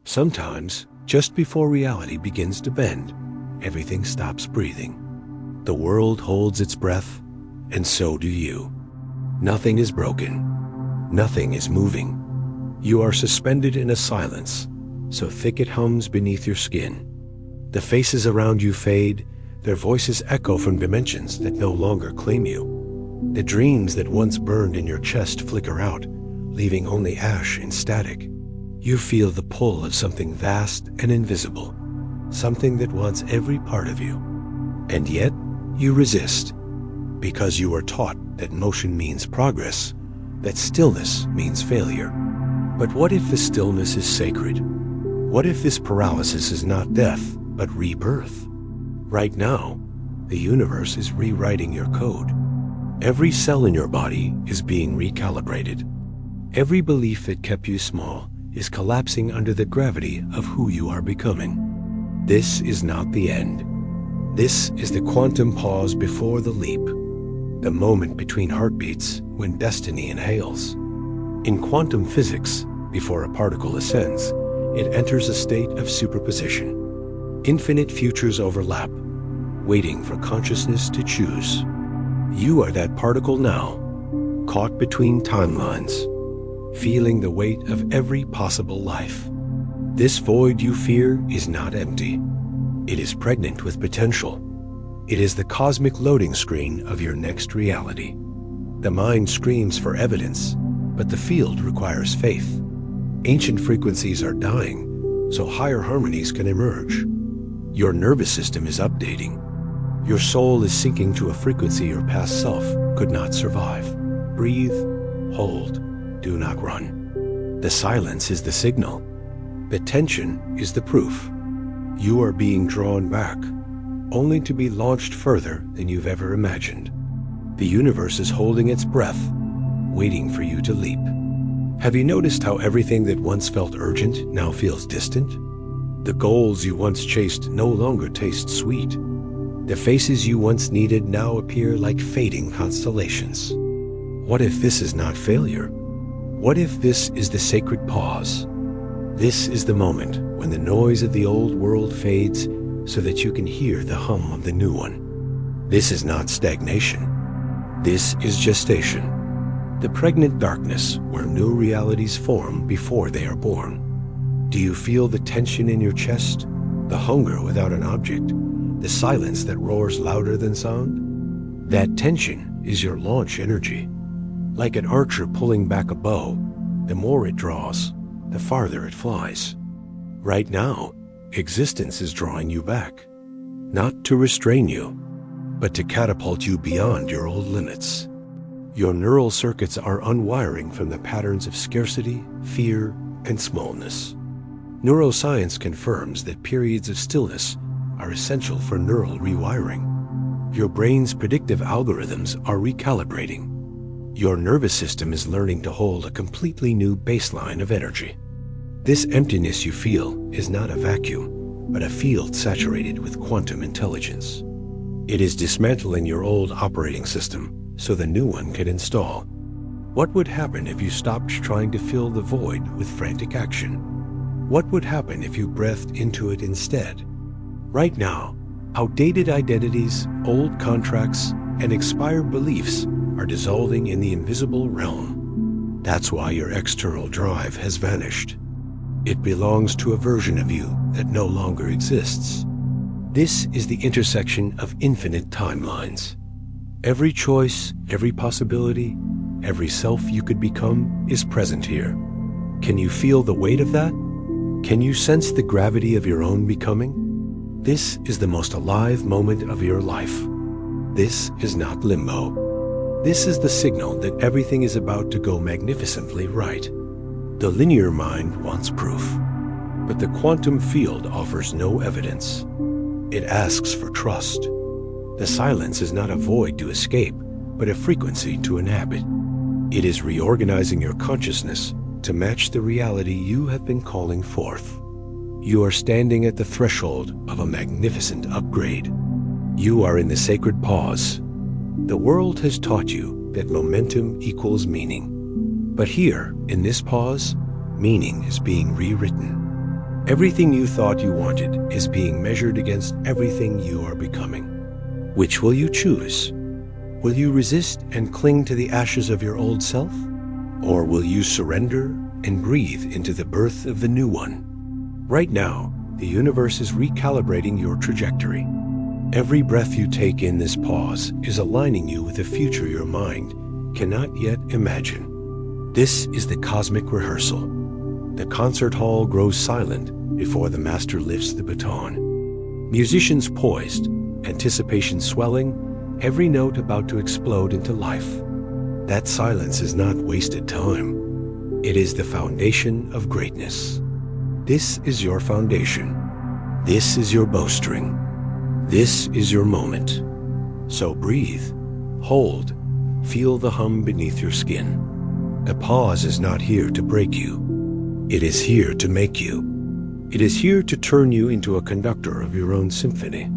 Sometimes, just before reality begins to bend, everything stops breathing. The world holds its breath, and so do you. Nothing is broken. Nothing is moving. You are suspended in a silence, so thick it hums beneath your skin. The faces around you fade, their voices echo from dimensions that no longer claim you. The dreams that once burned in your chest flicker out, leaving only ash and static. You feel the pull of something vast and invisible, something that wants every part of you. And yet, you resist, because you are taught that motion means progress, that stillness means failure. But what if the stillness is sacred? What if this paralysis is not death, but rebirth? Right now, the universe is rewriting your code. Every cell in your body is being recalibrated. Every belief that kept you small is collapsing under the gravity of who you are becoming. This is not the end. This is the quantum pause before the leap, the moment between heartbeats when destiny inhales. In quantum physics, before a particle ascends, it enters a state of superposition. Infinite futures overlap, waiting for consciousness to choose. You are that particle now, caught between timelines, feeling the weight of every possible life. This void you fear is not empty. It is pregnant with potential. It is the cosmic loading screen of your next reality. The mind screams for evidence, but the field requires faith. Ancient frequencies are dying, so higher harmonies can emerge. Your nervous system is updating. Your soul is sinking to a frequency your past self could not survive. Breathe, hold, do not run. The silence is the signal. The tension is the proof. You are being drawn back, only to be launched further than you've ever imagined. The universe is holding its breath, waiting for you to leap. Have you noticed how everything that once felt urgent now feels distant? The goals you once chased no longer taste sweet. The faces you once needed now appear like fading constellations. What if this is not failure? What if this is the sacred pause? This is the moment when the noise of the old world fades so that you can hear the hum of the new one. This is not stagnation. This is gestation. The pregnant darkness where new realities form before they are born. Do you feel the tension in your chest? The hunger without an object? The silence that roars louder than sound? That tension is your launch energy. Like an archer pulling back a bow, the more it draws, the farther it flies. Right now, existence is drawing you back, not to restrain you, but to catapult you beyond your old limits. Your neural circuits are unwiring from the patterns of scarcity, fear, and smallness. Neuroscience confirms that periods of stillness are essential for neural rewiring. Your brain's predictive algorithms are recalibrating. Your nervous system is learning to hold a completely new baseline of energy. This emptiness you feel is not a vacuum, but a field saturated with quantum intelligence. It is dismantling your old operating system so the new one can install. What would happen if you stopped trying to fill the void with frantic action? What would happen if you breathed into it instead? Right now, outdated identities, old contracts, and expired beliefs are dissolving in the invisible realm. That's why your external drive has vanished. It belongs to a version of you that no longer exists. This is the intersection of infinite timelines. Every choice, every possibility, every self you could become is present here. Can you feel the weight of that? Can you sense the gravity of your own becoming? This is the most alive moment of your life. This is not limbo. This is the signal that everything is about to go magnificently right. The linear mind wants proof, but the quantum field offers no evidence. It asks for trust. The silence is not a void to escape, but a frequency to inhabit. It is reorganizing your consciousness to match the reality you have been calling forth. You are standing at the threshold of a magnificent upgrade. You are in the sacred pause. The world has taught you that momentum equals meaning. But here, in this pause, meaning is being rewritten. Everything you thought you wanted is being measured against everything you are becoming. Which will you choose? Will you resist and cling to the ashes of your old self? Or will you surrender and breathe into the birth of the new one? Right now, the universe is recalibrating your trajectory. Every breath you take in this pause is aligning you with a future your mind cannot yet imagine. This is the cosmic rehearsal. The concert hall grows silent before the master lifts the baton. Musicians poised, anticipation swelling, every note about to explode into life. That silence is not wasted time. It is the foundation of greatness. This is your foundation. This is your bowstring. This is your moment. So breathe, hold, feel the hum beneath your skin. The pause is not here to break you. It is here to make you. It is here to turn you into a conductor of your own symphony.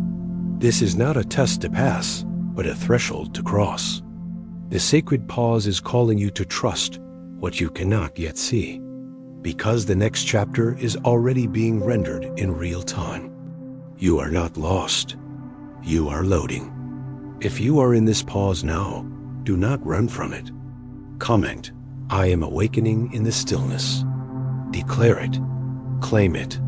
This is not a test to pass, but a threshold to cross. The sacred pause is calling you to trust what you cannot yet see, because the next chapter is already being rendered in real time. You are not lost. You are loading. If you are in this pause now, do not run from it. Comment, "I am awakening in the stillness." Declare it. Claim it.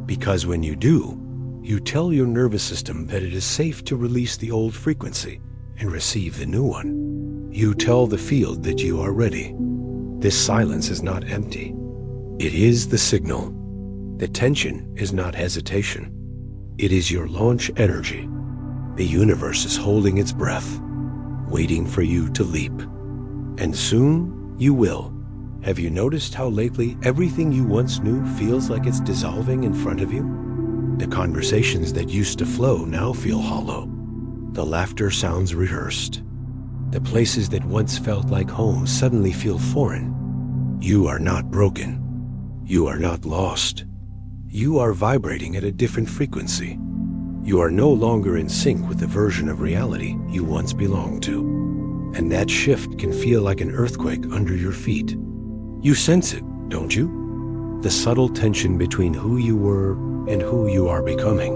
Because when you do, you tell your nervous system that it is safe to release the old frequency and receive the new one. You tell the field that you are ready. This silence is not empty. It is the signal. The tension is not hesitation. It is your launch energy. The universe is holding its breath, waiting for you to leap. And soon you will. Have you noticed how lately everything you once knew feels like it's dissolving in front of you? The conversations that used to flow now feel hollow. The laughter sounds rehearsed. The places that once felt like home suddenly feel foreign. You are not broken. You are not lost. You are vibrating at a different frequency. You are no longer in sync with the version of reality you once belonged to. And that shift can feel like an earthquake under your feet. You sense it, don't you? The subtle tension between who you were and who you are becoming.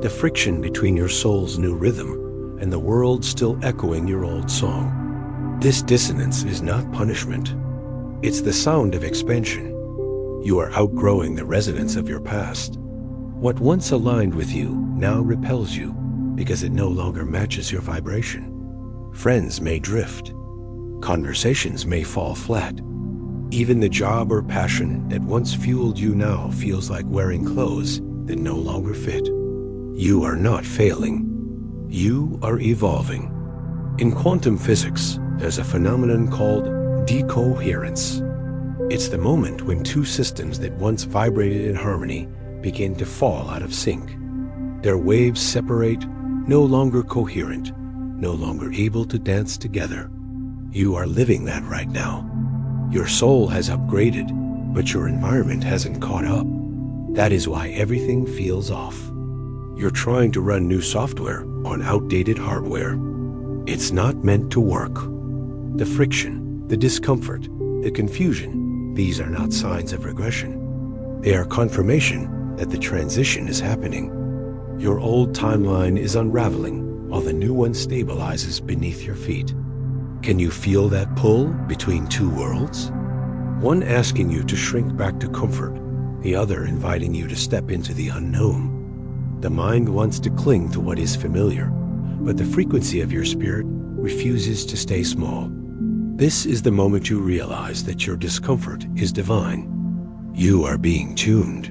The friction between your soul's new rhythm and the world still echoing your old song. This dissonance is not punishment. It's the sound of expansion. You are outgrowing the resonance of your past. What once aligned with you now repels you because it no longer matches your vibration. Friends may drift. Conversations may fall flat. Even the job or passion that once fueled you now feels like wearing clothes that no longer fit. You are not failing. You are evolving. In quantum physics, there's a phenomenon called decoherence. It's the moment when two systems that once vibrated in harmony begin to fall out of sync. Their waves separate, no longer coherent, no longer able to dance together. You are living that right now. Your soul has upgraded, but your environment hasn't caught up. That is why everything feels off. You're trying to run new software on outdated hardware. It's not meant to work. The friction, the discomfort, the confusion, these are not signs of regression. They are confirmation that the transition is happening. Your old timeline is unraveling while the new one stabilizes beneath your feet. Can you feel that pull between two worlds? One asking you to shrink back to comfort, the other inviting you to step into the unknown. The mind wants to cling to what is familiar, but the frequency of your spirit refuses to stay small. This is the moment you realize that your discomfort is divine. You are being tuned.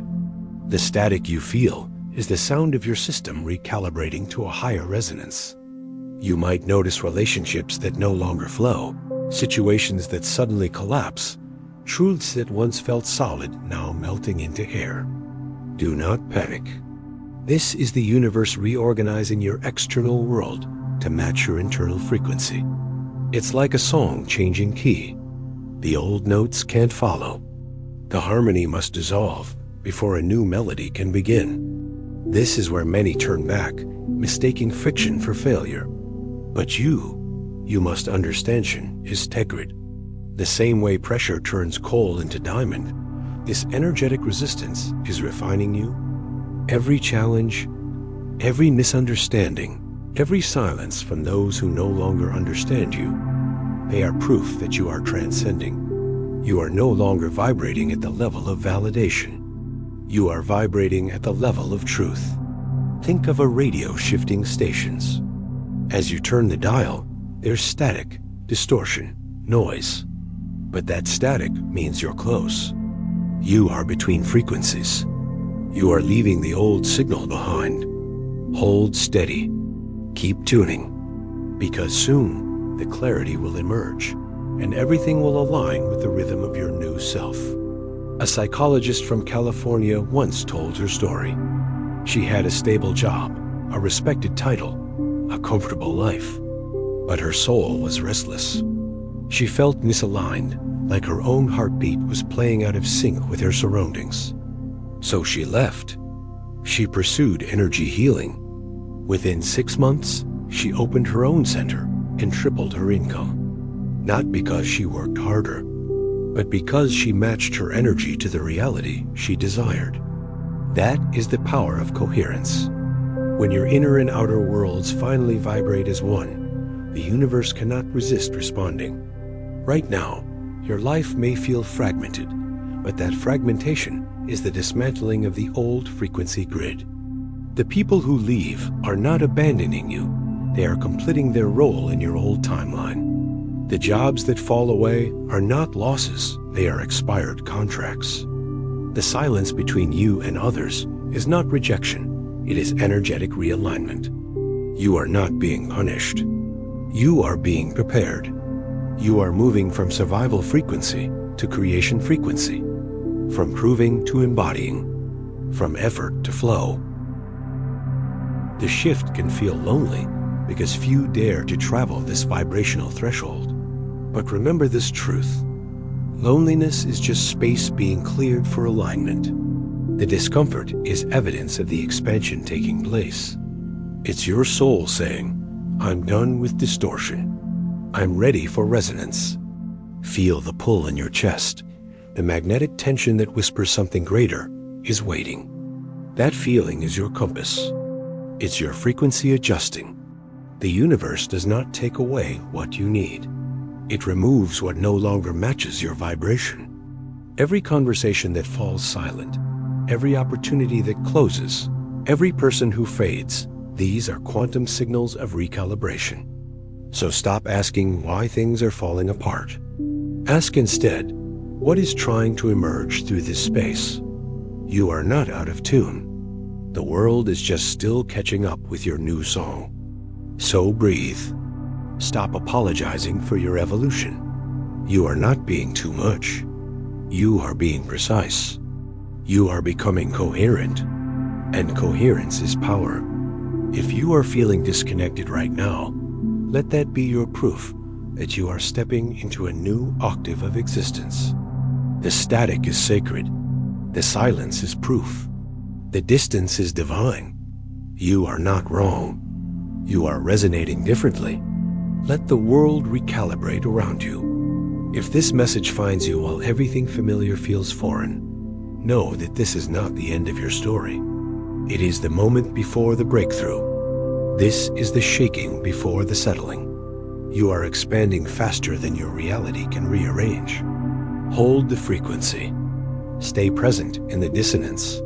The static you feel is the sound of your system recalibrating to a higher resonance. You might notice relationships that no longer flow, situations that suddenly collapse, truths that once felt solid now melting into air. Do not panic. This is the universe reorganizing your external world to match your internal frequency. It's like a song changing key. The old notes can't follow. The harmony must dissolve before a new melody can begin. This is where many turn back, mistaking friction for failure. But you must understand is sacred. The same way pressure turns coal into diamond, This energetic resistance is refining you. Every challenge, every misunderstanding, every silence from those who no longer understand you, they are proof that you are transcending. You are no longer vibrating at the level of validation. You are vibrating at the level of truth. Think of a radio shifting stations. As you turn the dial, there's static, distortion, noise. But that static means you're close. You are between frequencies. You are leaving the old signal behind. Hold steady. Keep tuning. Because soon, the clarity will emerge, and everything will align with the rhythm of your new self. A psychologist from California once told her story. She had a stable job, a respected title, a comfortable life. But her soul was restless. She felt misaligned, like her own heartbeat was playing out of sync with her surroundings. So she left. She pursued energy healing. Within 6 months, she opened her own center and tripled her income. Not because she worked harder, but because she matched her energy to the reality she desired. That is the power of coherence. When your inner and outer worlds finally vibrate as one, the universe cannot resist responding. Right now, your life may feel fragmented, but that fragmentation is the dismantling of the old frequency grid. The people who leave are not abandoning you. They are completing their role in your old timeline. The jobs that fall away are not losses, they are expired contracts. The silence between you and others is not rejection, it is energetic realignment. You are not being punished. You are being prepared. You are moving from survival frequency to creation frequency, from proving to embodying, from effort to flow. The shift can feel lonely because few dare to travel this vibrational threshold. But remember this truth. Loneliness is just space being cleared for alignment. The discomfort is evidence of the expansion taking place. It's your soul saying, I'm done with distortion. I'm ready for resonance. Feel the pull in your chest. The magnetic tension that whispers something greater is waiting. That feeling is your compass. It's your frequency adjusting. The universe does not take away what you need. It removes what no longer matches your vibration. Every conversation that falls silent, every opportunity that closes, every person who fades, these are quantum signals of recalibration. So stop asking why things are falling apart. Ask instead, what is trying to emerge through this space? You are not out of tune. The world is just still catching up with your new song. So breathe. Stop apologizing for your evolution. You are not being too much. You are being precise. You are becoming coherent. And coherence is power. If you are feeling disconnected right now, let that be your proof that you are stepping into a new octave of existence. The static is sacred. The silence is proof. The distance is divine. You are not wrong. You are resonating differently. Let the world recalibrate around you. If this message finds you while everything familiar feels foreign, know that this is not the end of your story. It is the moment before the breakthrough. This is the shaking before the settling. You are expanding faster than your reality can rearrange. Hold the frequency. Stay present in the dissonance.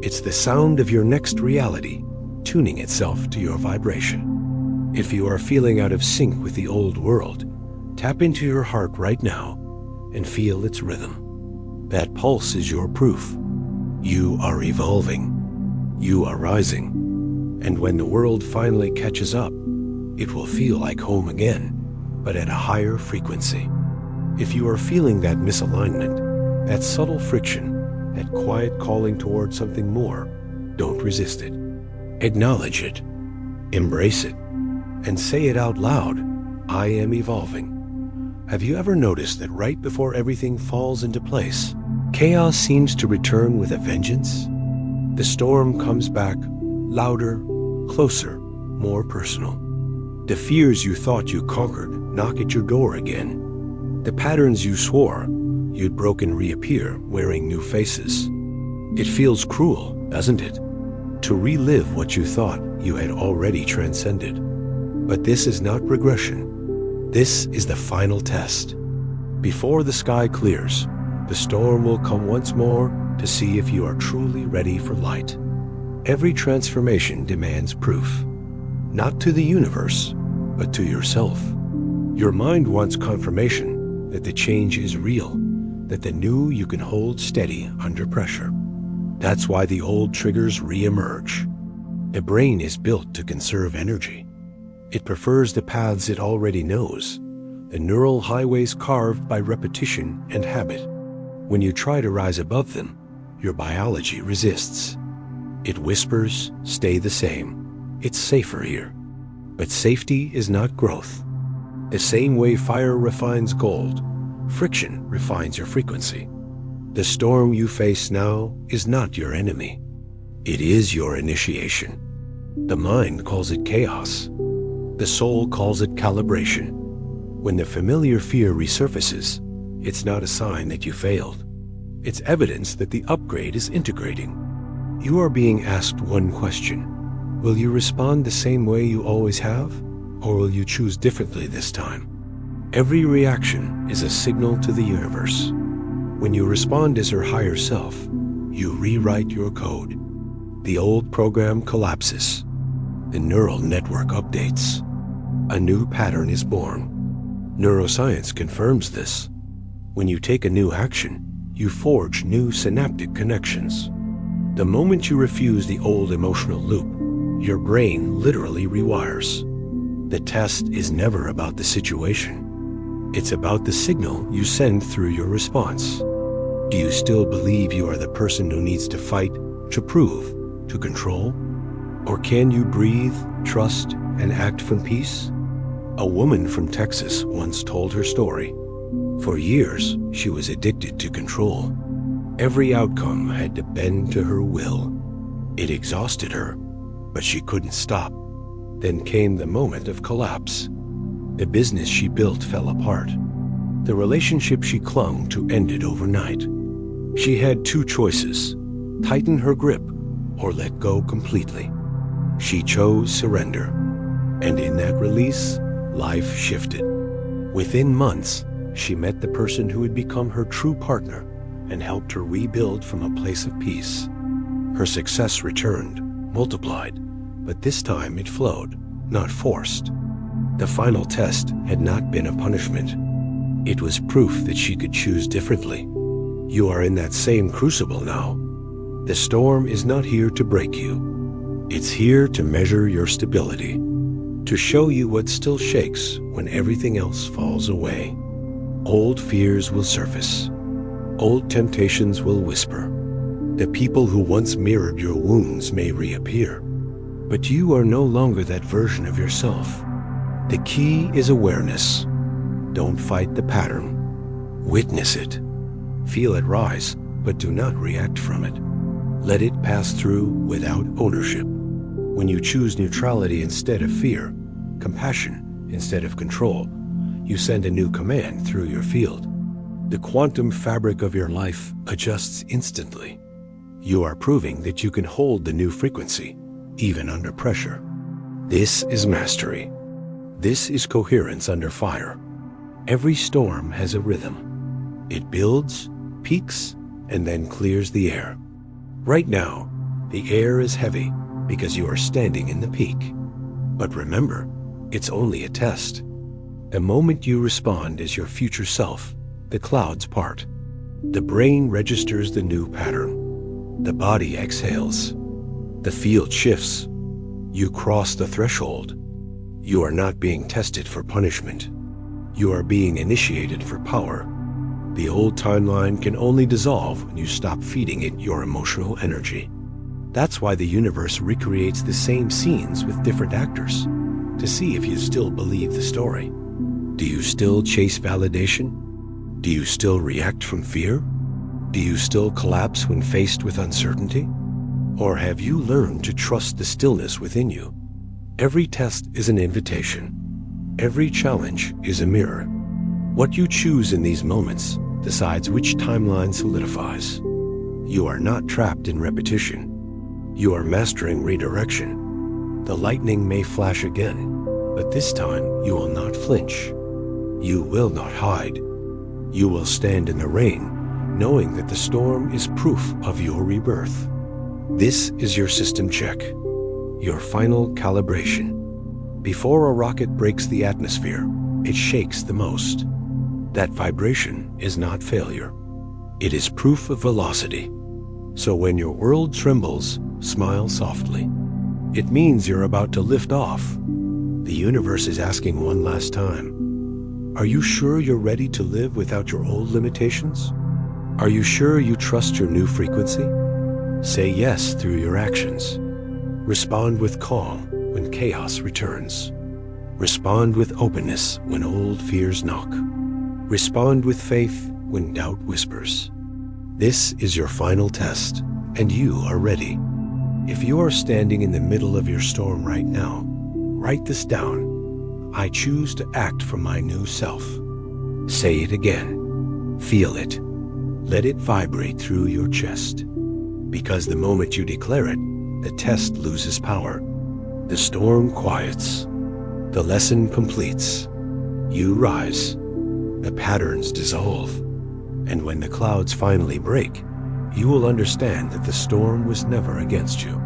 It's the sound of your next reality tuning itself to your vibration. If you are feeling out of sync with the old world, tap into your heart right now and feel its rhythm. That pulse is your proof. You are evolving. You are rising. And when the world finally catches up, it will feel like home again, but at a higher frequency. If you are feeling that misalignment, that subtle friction, that quiet calling towards something more, don't resist it. Acknowledge it. Embrace it. And say it out loud, I am evolving. Have you ever noticed that right before everything falls into place, chaos seems to return with a vengeance? The storm comes back, louder, closer, more personal. The fears you thought you conquered knock at your door again. The patterns you swore you'd broken reappear wearing new faces. It feels cruel, doesn't it? To relive what you thought you had already transcended. But this is not regression. This is the final test. Before the sky clears, the storm will come once more to see if you are truly ready for light. Every transformation demands proof. Not to the universe, but to yourself. Your mind wants confirmation that the change is real, that the new you can hold steady under pressure. That's why the old triggers re-emerge. The brain is built to conserve energy. It prefers the paths it already knows, the neural highways carved by repetition and habit. When you try to rise above them, your biology resists. It whispers, stay the same. It's safer here. But safety is not growth. The same way fire refines gold, friction refines your frequency. The storm you face now is not your enemy. It is your initiation. The mind calls it chaos. The soul calls it calibration. When the familiar fear resurfaces, it's not a sign that you failed. It's evidence that the upgrade is integrating. You are being asked one question. Will you respond the same way you always have, or will you choose differently this time? Every reaction is a signal to the universe. When you respond as your higher self, you rewrite your code. The old program collapses. The neural network updates. A new pattern is born. Neuroscience confirms this. When you take a new action, you forge new synaptic connections. The moment you refuse the old emotional loop, your brain literally rewires. The test is never about the situation. It's about the signal you send through your response. Do you still believe you are the person who needs to fight, to prove, to control? Or can you breathe, trust, and act from peace? A woman from Texas once told her story. For years, she was addicted to control. Every outcome had to bend to her will. It exhausted her, but she couldn't stop. Then came the moment of collapse. The business she built fell apart. The relationship she clung to ended overnight. She had two choices: tighten her grip or let go completely. She chose surrender. And in that release, life shifted. Within months, she met the person who had become her true partner and helped her rebuild from a place of peace. Her success returned, multiplied, but this time it flowed, not forced. The final test had not been a punishment. It was proof that she could choose differently. You are in that same crucible now. The storm is not here to break you. It's here to measure your stability, to show you what still shakes when everything else falls away. Old fears will surface. Old temptations will whisper. The people who once mirrored your wounds may reappear. But you are no longer that version of yourself. The key is awareness. Don't fight the pattern. Witness it. Feel it rise, but do not react from it. Let it pass through without ownership. When you choose neutrality instead of fear, compassion instead of control, you send a new command through your field. The quantum fabric of your life adjusts instantly. You are proving that you can hold the new frequency, even under pressure. This is mastery. This is coherence under fire. Every storm has a rhythm. It builds, peaks, and then clears the air. Right now, the air is heavy because you are standing in the peak. But remember, it's only a test. The moment you respond as your future self, the clouds part. The brain registers the new pattern. The body exhales. The field shifts. You cross the threshold. You are not being tested for punishment. You are being initiated for power. The old timeline can only dissolve when you stop feeding it your emotional energy. That's why the universe recreates the same scenes with different actors, to see if you still believe the story. Do you still chase validation? Do you still react from fear? Do you still collapse when faced with uncertainty? Or have you learned to trust the stillness within you? Every test is an invitation. Every challenge is a mirror. What you choose in these moments decides which timeline solidifies. You are not trapped in repetition. You are mastering redirection. The lightning may flash again, but this time you will not flinch. You will not hide. You will stand in the rain, knowing that the storm is proof of your rebirth. This is your system check, your final calibration. Before a rocket breaks the atmosphere, it shakes the most. That vibration is not failure. It is proof of velocity. So when your world trembles, smile softly. It means you're about to lift off. The universe is asking one last time, are you sure you're ready to live without your old limitations? Are you sure you trust your new frequency? Say yes through your actions. Respond with calm when chaos returns. Respond with openness when old fears knock. Respond with faith when doubt whispers. This is your final test, and you are ready. If you are standing in the middle of your storm right now, write this down. I choose to act from my new self. Say it again. Feel it. Let it vibrate through your chest. Because the moment you declare it, the test loses power. The storm quiets. The lesson completes. You rise. The patterns dissolve. And when the clouds finally break, you will understand that the storm was never against you.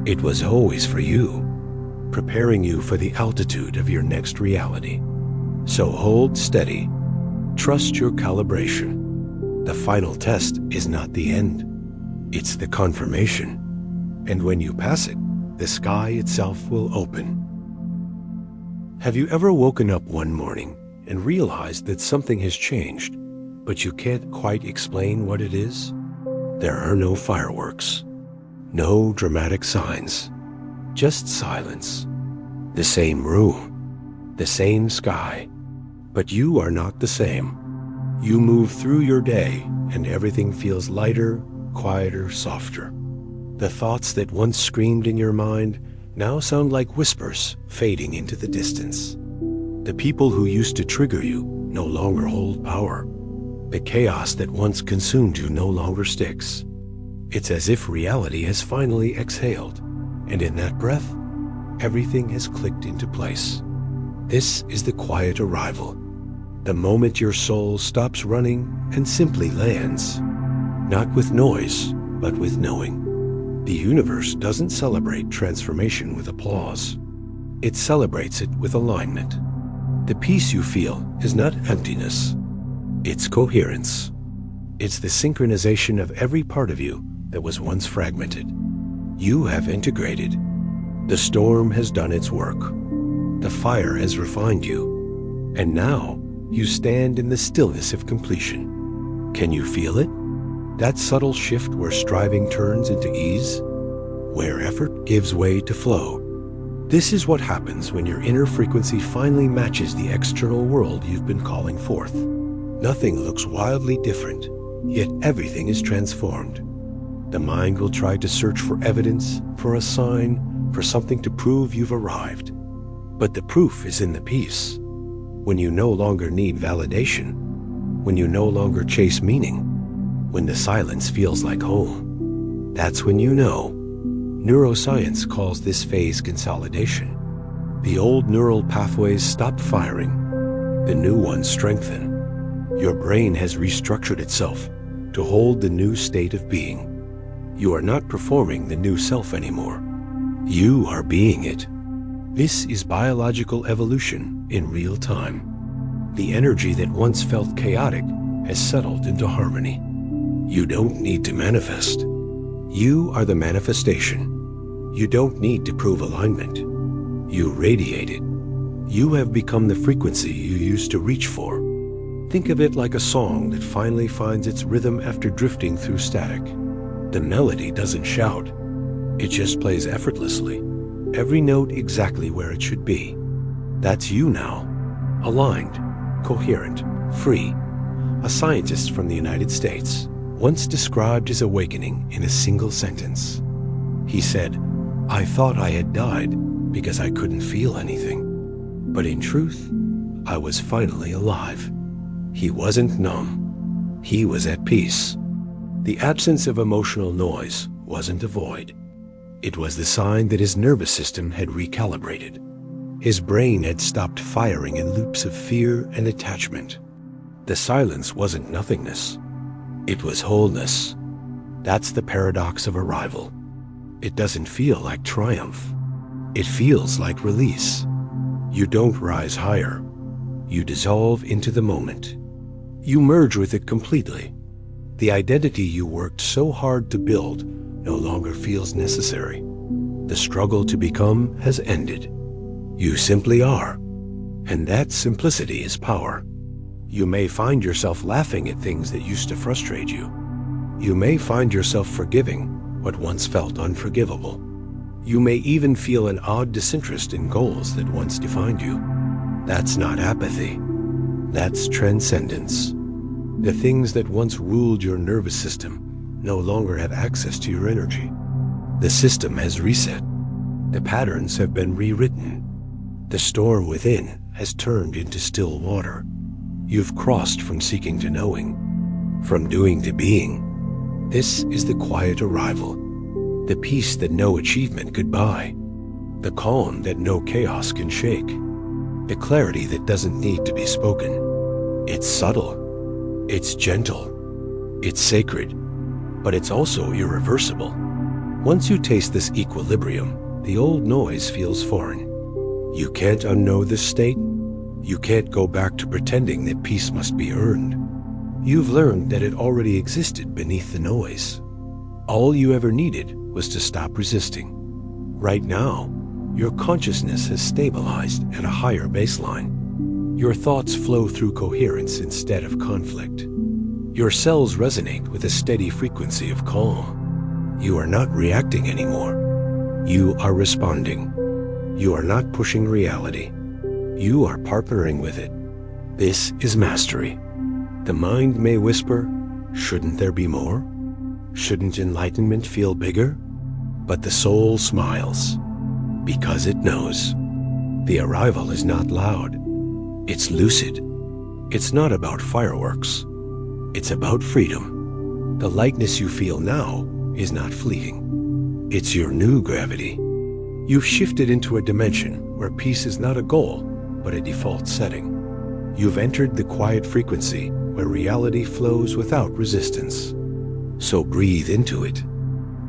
It was always for you, preparing you for the altitude of your next reality. So hold steady. Trust your calibration. The final test is not the end. It's the confirmation. And when you pass it, the sky itself will open. Have you ever woken up one morning and realized that something has changed, but you can't quite explain what it is? There are no fireworks, no dramatic signs, just silence. The same room, the same sky, but you are not the same. You move through your day and everything feels lighter, quieter, softer. The thoughts that once screamed in your mind now sound like whispers fading into the distance. The people who used to trigger you no longer hold power. The chaos that once consumed you no longer sticks. It's as if reality has finally exhaled, and in that breath, everything has clicked into place. This is the quiet arrival, the moment your soul stops running and simply lands, not with noise, but with knowing. The universe doesn't celebrate transformation with applause. It celebrates it with alignment. The peace you feel is not emptiness. It's coherence. It's the synchronization of every part of you that was once fragmented. You have integrated. The storm has done its work. The fire has refined you. And now you stand in the stillness of completion. Can you feel it? That subtle shift where striving turns into ease, where effort gives way to flow. This is what happens when your inner frequency finally matches the external world you've been calling forth. Nothing looks wildly different, yet everything is transformed. The mind will try to search for evidence, for a sign, for something to prove you've arrived. But the proof is in the peace. When you no longer need validation, when you no longer chase meaning, when the silence feels like home, that's when you know. Neuroscience calls this phase consolidation. The old neural pathways stop firing. The new ones strengthen. Your brain has restructured itself to hold the new state of being. You are not performing the new self anymore. You are being it. This is biological evolution in real time. The energy that once felt chaotic has settled into harmony. You don't need to manifest. You are the manifestation. You don't need to prove alignment. You radiate it. You have become the frequency you used to reach for. Think of it like a song that finally finds its rhythm after drifting through static. The melody doesn't shout. It just plays effortlessly, every note exactly where it should be. That's you now, aligned, coherent, free. A scientist from the United States once described his awakening in a single sentence. He said, "I thought I had died because I couldn't feel anything. But in truth, I was finally alive." He wasn't numb. He was at peace. The absence of emotional noise wasn't a void. It was the sign that his nervous system had recalibrated. His brain had stopped firing in loops of fear and attachment. The silence wasn't nothingness. It was wholeness. That's the paradox of arrival. It doesn't feel like triumph. It feels like release. You don't rise higher. You dissolve into the moment. You merge with it completely. The identity you worked so hard to build no longer feels necessary. The struggle to become has ended. You simply are. And that simplicity is power. You may find yourself laughing at things that used to frustrate you. You may find yourself forgiving what once felt unforgivable. You may even feel an odd disinterest in goals that once defined you. That's not apathy. That's transcendence. The things that once ruled your nervous system no longer have access to your energy. The system has reset. The patterns have been rewritten. The storm within has turned into still water. You've crossed from seeking to knowing, from doing to being. This is the quiet arrival, the peace that no achievement could buy, the calm that no chaos can shake, the clarity that doesn't need to be spoken. It's subtle, it's gentle, it's sacred, but it's also irreversible. Once you taste this equilibrium, the old noise feels foreign. You can't unknow this state. You can't go back to pretending that peace must be earned. You've learned that it already existed beneath the noise. All you ever needed was to stop resisting. Right now, your consciousness has stabilized at a higher baseline. Your thoughts flow through coherence instead of conflict. Your cells resonate with a steady frequency of calm. You are not reacting anymore. You are responding. You are not pushing reality. You are partnering with it. This is mastery. The mind may whisper, shouldn't there be more? Shouldn't enlightenment feel bigger? But the soul smiles, because it knows. The arrival is not loud. It's lucid. It's not about fireworks. It's about freedom. The lightness you feel now is not fleeting. It's your new gravity. You've shifted into a dimension where peace is not a goal, but a default setting. You've entered the quiet frequency where reality flows without resistance. So breathe into it.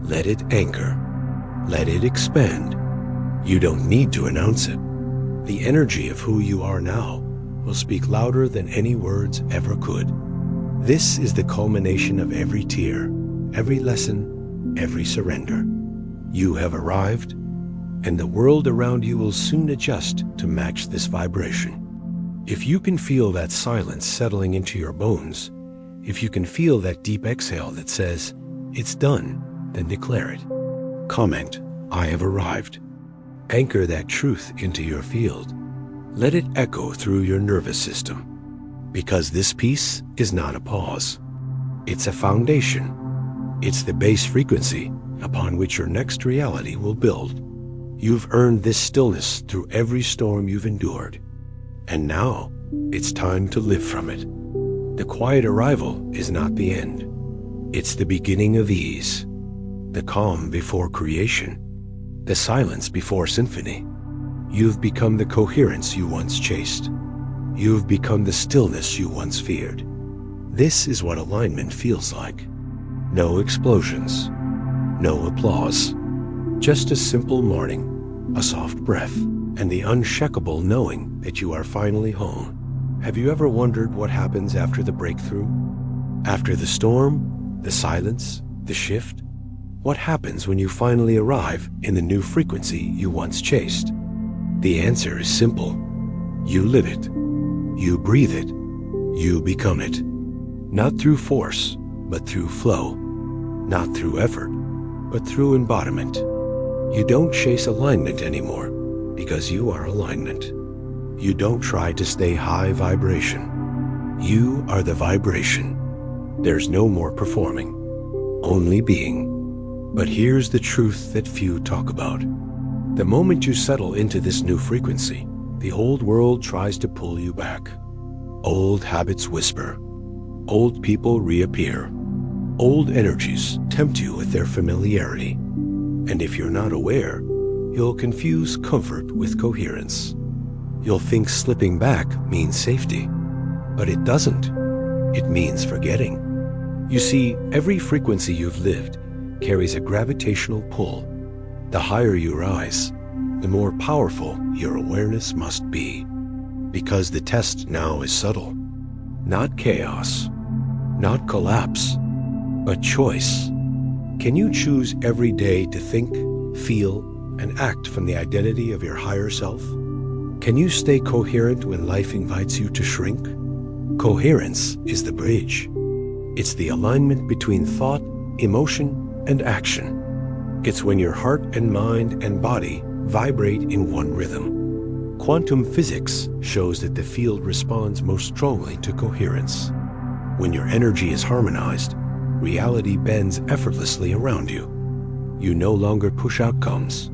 Let it anchor. Let it expand. You don't need to announce it. The energy of who you are now will speak louder than any words ever could. This is the culmination of every tear, every lesson, every surrender. You have arrived, and the world around you will soon adjust to match this vibration. If you can feel that silence settling into your bones, if you can feel that deep exhale that says, "It's done," then declare it. Comment, "I have arrived." Anchor that truth into your field. Let it echo through your nervous system. Because this peace is not a pause. It's a foundation. It's the base frequency upon which your next reality will build. You've earned this stillness through every storm you've endured. And now, it's time to live from it. The quiet arrival is not the end. It's the beginning of ease. The calm before creation. The silence before symphony. You've become the coherence you once chased. You've become the stillness you once feared. This is what alignment feels like. No explosions. No applause. Just a simple morning, a soft breath, and the unshakable knowing that you are finally home. Have you ever wondered what happens after the breakthrough? After the storm, the silence, the shift? What happens when you finally arrive in the new frequency you once chased? The answer is simple. You live it. You breathe it. You become it. Not through force, but through flow. Not through effort, but through embodiment. You don't chase alignment anymore because you are alignment. You don't try to stay high vibration. You are the vibration. There's no more performing, only being. But here's the truth that few talk about. The moment you settle into this new frequency, the old world tries to pull you back. Old habits whisper, Old people reappear. Old energies tempt you with their familiarity. And if you're not aware, you'll confuse comfort with coherence. You'll think slipping back means safety, but it doesn't. It means forgetting. You see, every frequency you've lived carries a gravitational pull. The higher you rise, the more powerful your awareness must be. Because the test now is subtle. Not chaos, not collapse, but choice. Can you choose every day to think, feel, and act from the identity of your higher self? Can you stay coherent when life invites you to shrink? Coherence is the bridge. It's the alignment between thought, emotion, and action. It's when your heart and mind and body vibrate in one rhythm. Quantum physics shows that the field responds most strongly to coherence. When your energy is harmonized, reality bends effortlessly around you. You no longer push outcomes.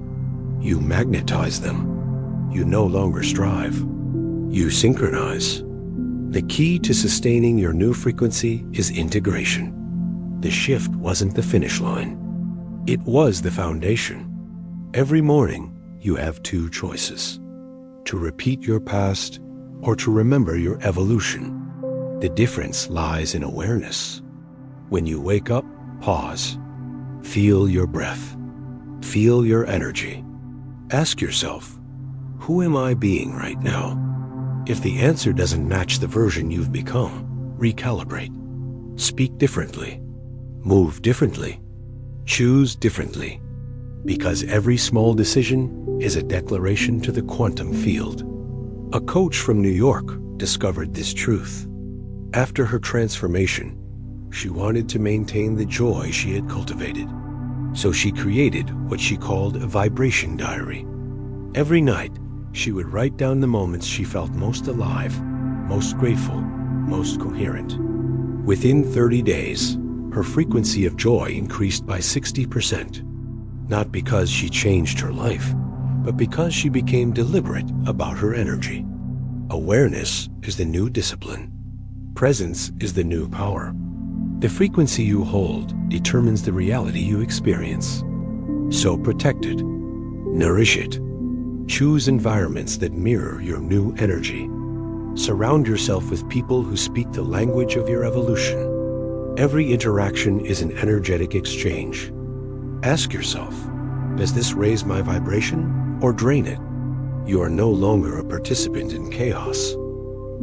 You magnetize them. You no longer strive. You synchronize. The key to sustaining your new frequency is integration. The shift wasn't the finish line. It was the foundation. Every morning, you have two choices: to repeat your past or to remember your evolution. The difference lies in awareness. When you wake up, pause. Feel your breath. Feel your energy. Ask yourself, who am I being right now? If the answer doesn't match the version you've become, recalibrate. Speak differently. Move differently. Choose differently. Because every small decision is a declaration to the quantum field. A coach from New York discovered this truth. After her transformation, she wanted to maintain the joy she had cultivated. So she created what she called a vibration diary. Every night, she would write down the moments she felt most alive, most grateful, most coherent. Within 30 days, her frequency of joy increased by 60%. Not because she changed her life, but because she became deliberate about her energy. Awareness is the new discipline. Presence is the new power. The frequency you hold determines the reality you experience. So protect it. Nourish it. Choose environments that mirror your new energy. Surround yourself with people who speak the language of your evolution. Every interaction is an energetic exchange. Ask yourself, does this raise my vibration or drain it? You are no longer a participant in chaos.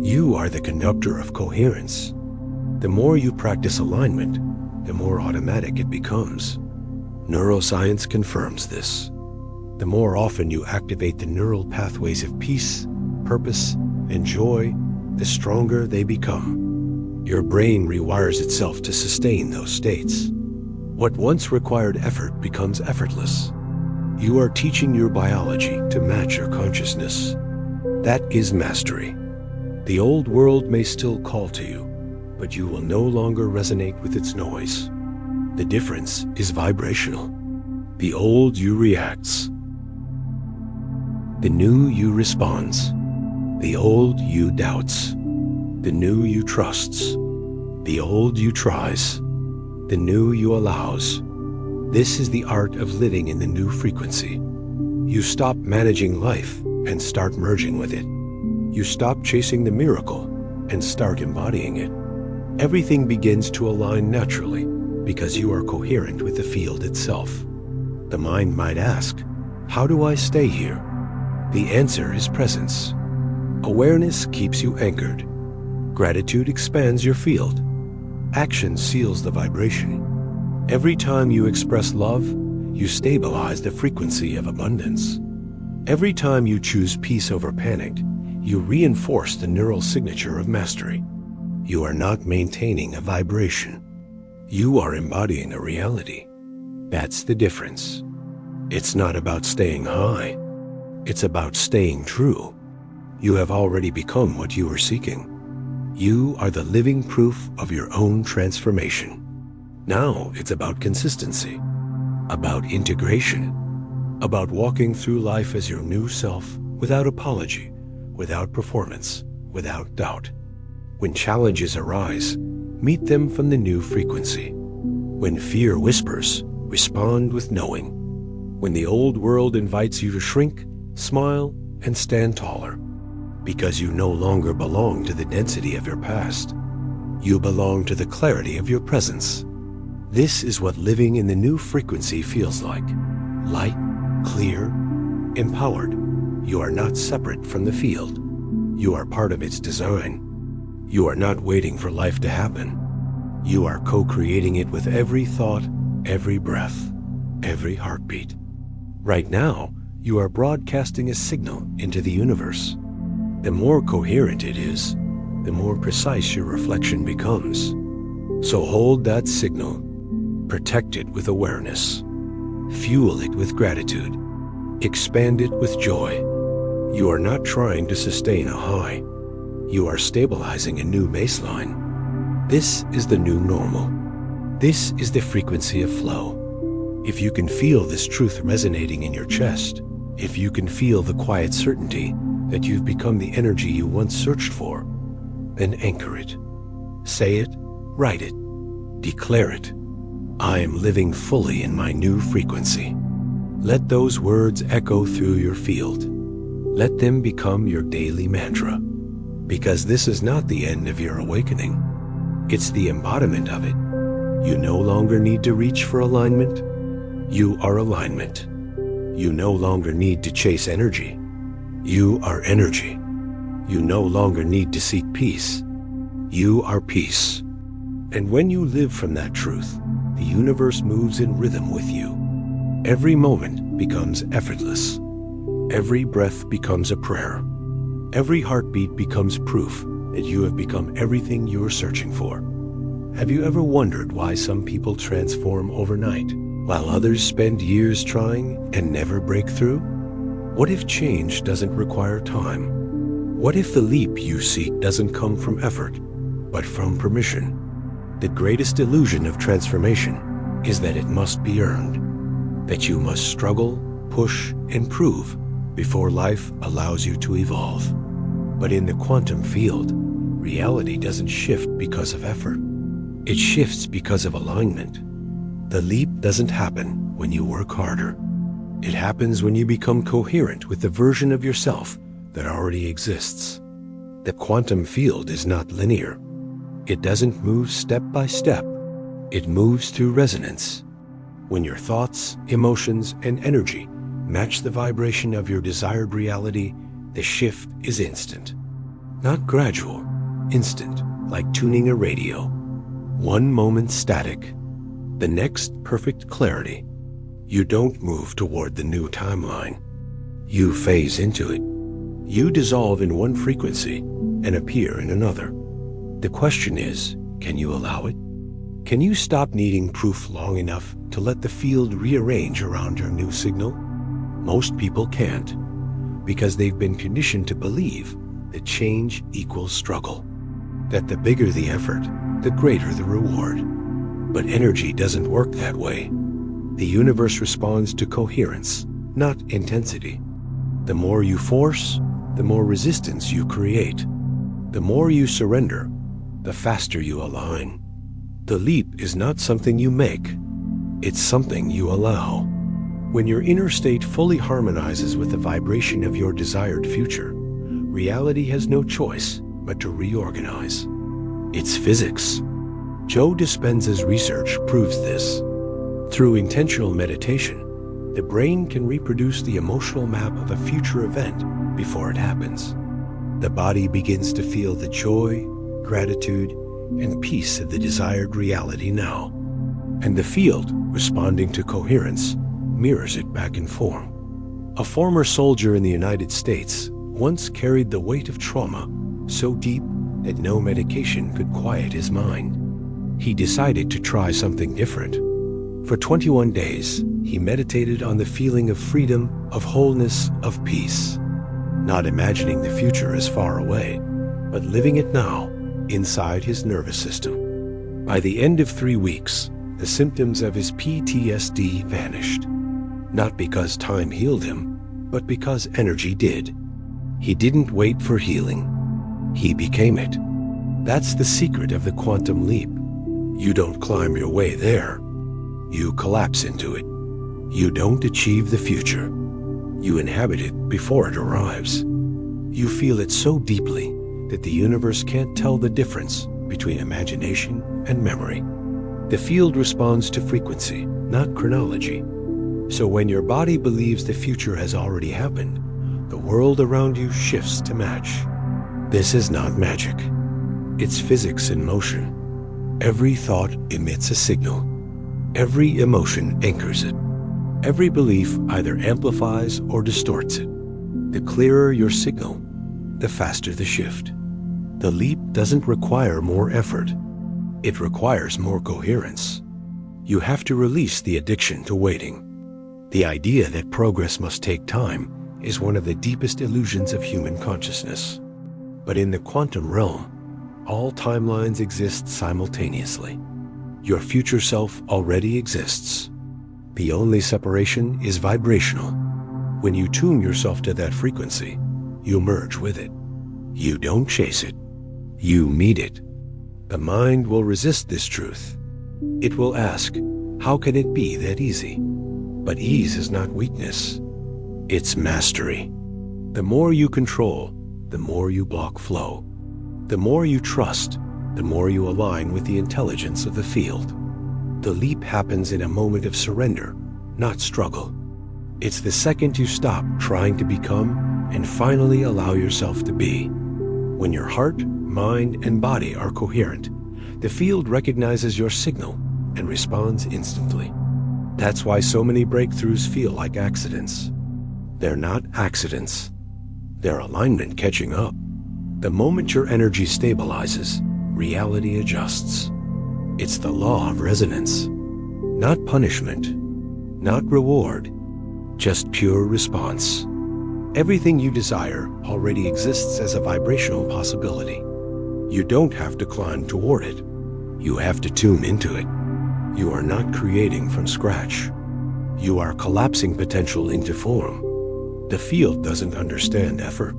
You are the conductor of coherence. The more you practice alignment, the more automatic it becomes. Neuroscience confirms this. The more often you activate the neural pathways of peace, purpose, and joy, the stronger they become. Your brain rewires itself to sustain those states. What once required effort becomes effortless. You are teaching your biology to match your consciousness. That is mastery. The old world may still call to you, but you will no longer resonate with its noise. The difference is vibrational. The old you reacts. The new you responds. The old you doubts. The new you trusts. The old you tries. The new you allows. This is the art of living in the new frequency. You stop managing life and start merging with it. You stop chasing the miracle and start embodying it. Everything begins to align naturally because you are coherent with the field itself. The mind might ask, how do I stay here? The answer is presence. Awareness keeps you anchored. Gratitude expands your field. Action seals the vibration. Every time you express love, you stabilize the frequency of abundance. Every time you choose peace over panic, you reinforce the neural signature of mastery. You are not maintaining a vibration. You are embodying a reality. That's the difference. It's not about staying high. It's about staying true. You have already become what you are seeking. You are the living proof of your own transformation. Now it's about consistency, about integration, about walking through life as your new self without apology, without performance, without doubt. When challenges arise, Meet them from the new frequency. When fear whispers, respond with knowing. When the old world invites you to shrink, smile, and stand taller. Because you no longer belong to the density of your past. You belong to the clarity of your presence. This is what living in the new frequency feels like. Light, clear, empowered. You are not separate from the field. You are part of its design. You are not waiting for life to happen. You are co-creating it with every thought, every breath, every heartbeat. Right now, you are broadcasting a signal into the universe. The more coherent it is, the more precise your reflection becomes. So hold that signal. Protect it with awareness. Fuel it with gratitude. Expand it with joy. You are not trying to sustain a high. You are stabilizing a new baseline. This is the new normal. This is the frequency of flow. If you can feel this truth resonating in your chest, if you can feel the quiet certainty that you've become the energy you once searched for, then anchor it. Say it, write it, declare it. I am living fully in my new frequency. Let those words echo through your field. Let them become your daily mantra. Because this is not the end of your awakening. It's the embodiment of it. You no longer need to reach for alignment. You are alignment. You no longer need to chase energy. You are energy. You no longer need to seek peace. You are peace. And when you live from that truth, the universe moves in rhythm with you. Every moment becomes effortless. Every breath becomes a prayer. Every heartbeat becomes proof that you have become everything you are searching for. Have you ever wondered why some people transform overnight, while others spend years trying and never break through? What if change doesn't require time? What if the leap you seek doesn't come from effort, but from permission? The greatest illusion of transformation is that it must be earned, that you must struggle, push, and prove before life allows you to evolve. But in the quantum field, reality doesn't shift because of effort. It shifts because of alignment. The leap doesn't happen when you work harder. It happens when you become coherent with the version of yourself that already exists. The quantum field is not linear. It doesn't move step by step. It moves through resonance. When your thoughts, emotions, and energy match the vibration of your desired reality, the shift is instant. Not gradual, instant, like tuning a radio. One moment static, the next perfect clarity. You don't move toward the new timeline. You phase into it. You dissolve in one frequency and appear in another. The question is, can you allow it? Can you stop needing proof long enough to let the field rearrange around your new signal? Most people can't, because they've been conditioned to believe that change equals struggle, that the bigger the effort, the greater the reward. But energy doesn't work that way. The universe responds to coherence, not intensity. The more you force, the more resistance you create. The more you surrender, the faster you align. The leap is not something you make. It's something you allow. When your inner state fully harmonizes with the vibration of your desired future, reality has no choice but to reorganize. It's physics. Joe Dispenza's research proves this. Through intentional meditation, the brain can reproduce the emotional map of a future event before it happens. The body begins to feel the joy, gratitude, and peace of the desired reality now. And the field, responding to coherence, mirrors it back in form. A former soldier in the United States once carried the weight of trauma so deep that no medication could quiet his mind. He decided to try something different. For 21 days, he meditated on the feeling of freedom, of wholeness, of peace, not imagining the future as far away, but living it now inside his nervous system. By the end of 3 weeks, the symptoms of his PTSD vanished. Not because time healed him, but because energy did. He didn't wait for healing. He became it. That's the secret of the quantum leap. You don't climb your way there. You collapse into it. You don't achieve the future. You inhabit it before it arrives. You feel it so deeply that the universe can't tell the difference between imagination and memory. The field responds to frequency, not chronology. So when your body believes the future has already happened, the world around you shifts to match. This is not magic. It's physics in motion. Every thought emits a signal. Every emotion anchors it. Every belief either amplifies or distorts it. The clearer your signal, the faster the shift. The leap doesn't require more effort. It requires more coherence. You have to release the addiction to waiting. The idea that progress must take time is one of the deepest illusions of human consciousness. But in the quantum realm, all timelines exist simultaneously. Your future self already exists. The only separation is vibrational. When you tune yourself to that frequency, you merge with it. You don't chase it. You meet it. The mind will resist this truth. It will ask, how can it be that easy? But ease is not weakness. It's mastery. The more you control, the more you block flow. The more you trust, the more you align with the intelligence of the field. The leap happens in a moment of surrender, not struggle. It's the second you stop trying to become and finally allow yourself to be. When your heart, mind, and body are coherent, the field recognizes your signal and responds instantly. That's why so many breakthroughs feel like accidents. They're not accidents. They're alignment catching up. The moment your energy stabilizes, reality adjusts. It's the law of resonance. Not punishment, not reward, just pure response. Everything you desire already exists as a vibrational possibility. You don't have to climb toward it. You have to tune into it. You are not creating from scratch. You are collapsing potential into form. The field doesn't understand effort.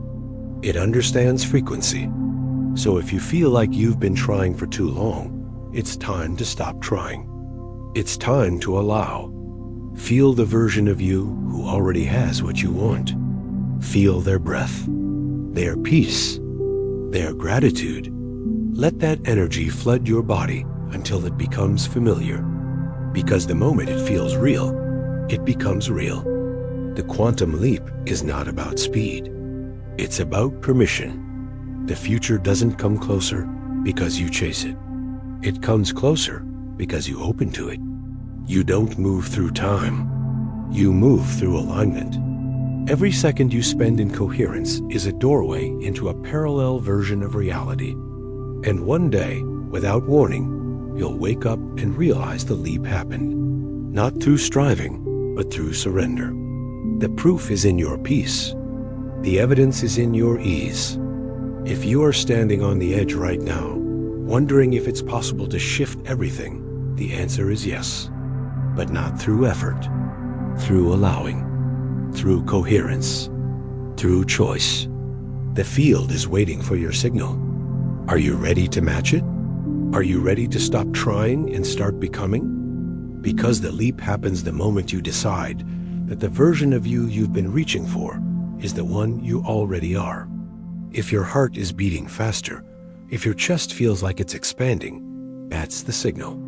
It understands frequency. So if you feel like you've been trying for too long, it's time to stop trying. It's time to allow. Feel the version of you who already has what you want. Feel their breath, their peace, their gratitude. Let that energy flood your body until it becomes familiar. Because the moment it feels real, it becomes real. The quantum leap is not about speed. It's about permission. The future doesn't come closer because you chase it. It comes closer because you open to it. You don't move through time. You move through alignment. Every second you spend in coherence is a doorway into a parallel version of reality. And one day, without warning, you'll wake up and realize the leap happened. Not through striving, but through surrender. The proof is in your peace. The evidence is in your ease. If you are standing on the edge right now, wondering if it's possible to shift everything, the answer is yes. But not through effort, through allowing, through coherence, through choice. The field is waiting for your signal. Are you ready to match it? Are you ready to stop trying and start becoming? Because the leap happens the moment you decide that the version of you you've been reaching for is the one you already are. If your heart is beating faster, if your chest feels like it's expanding, that's the signal.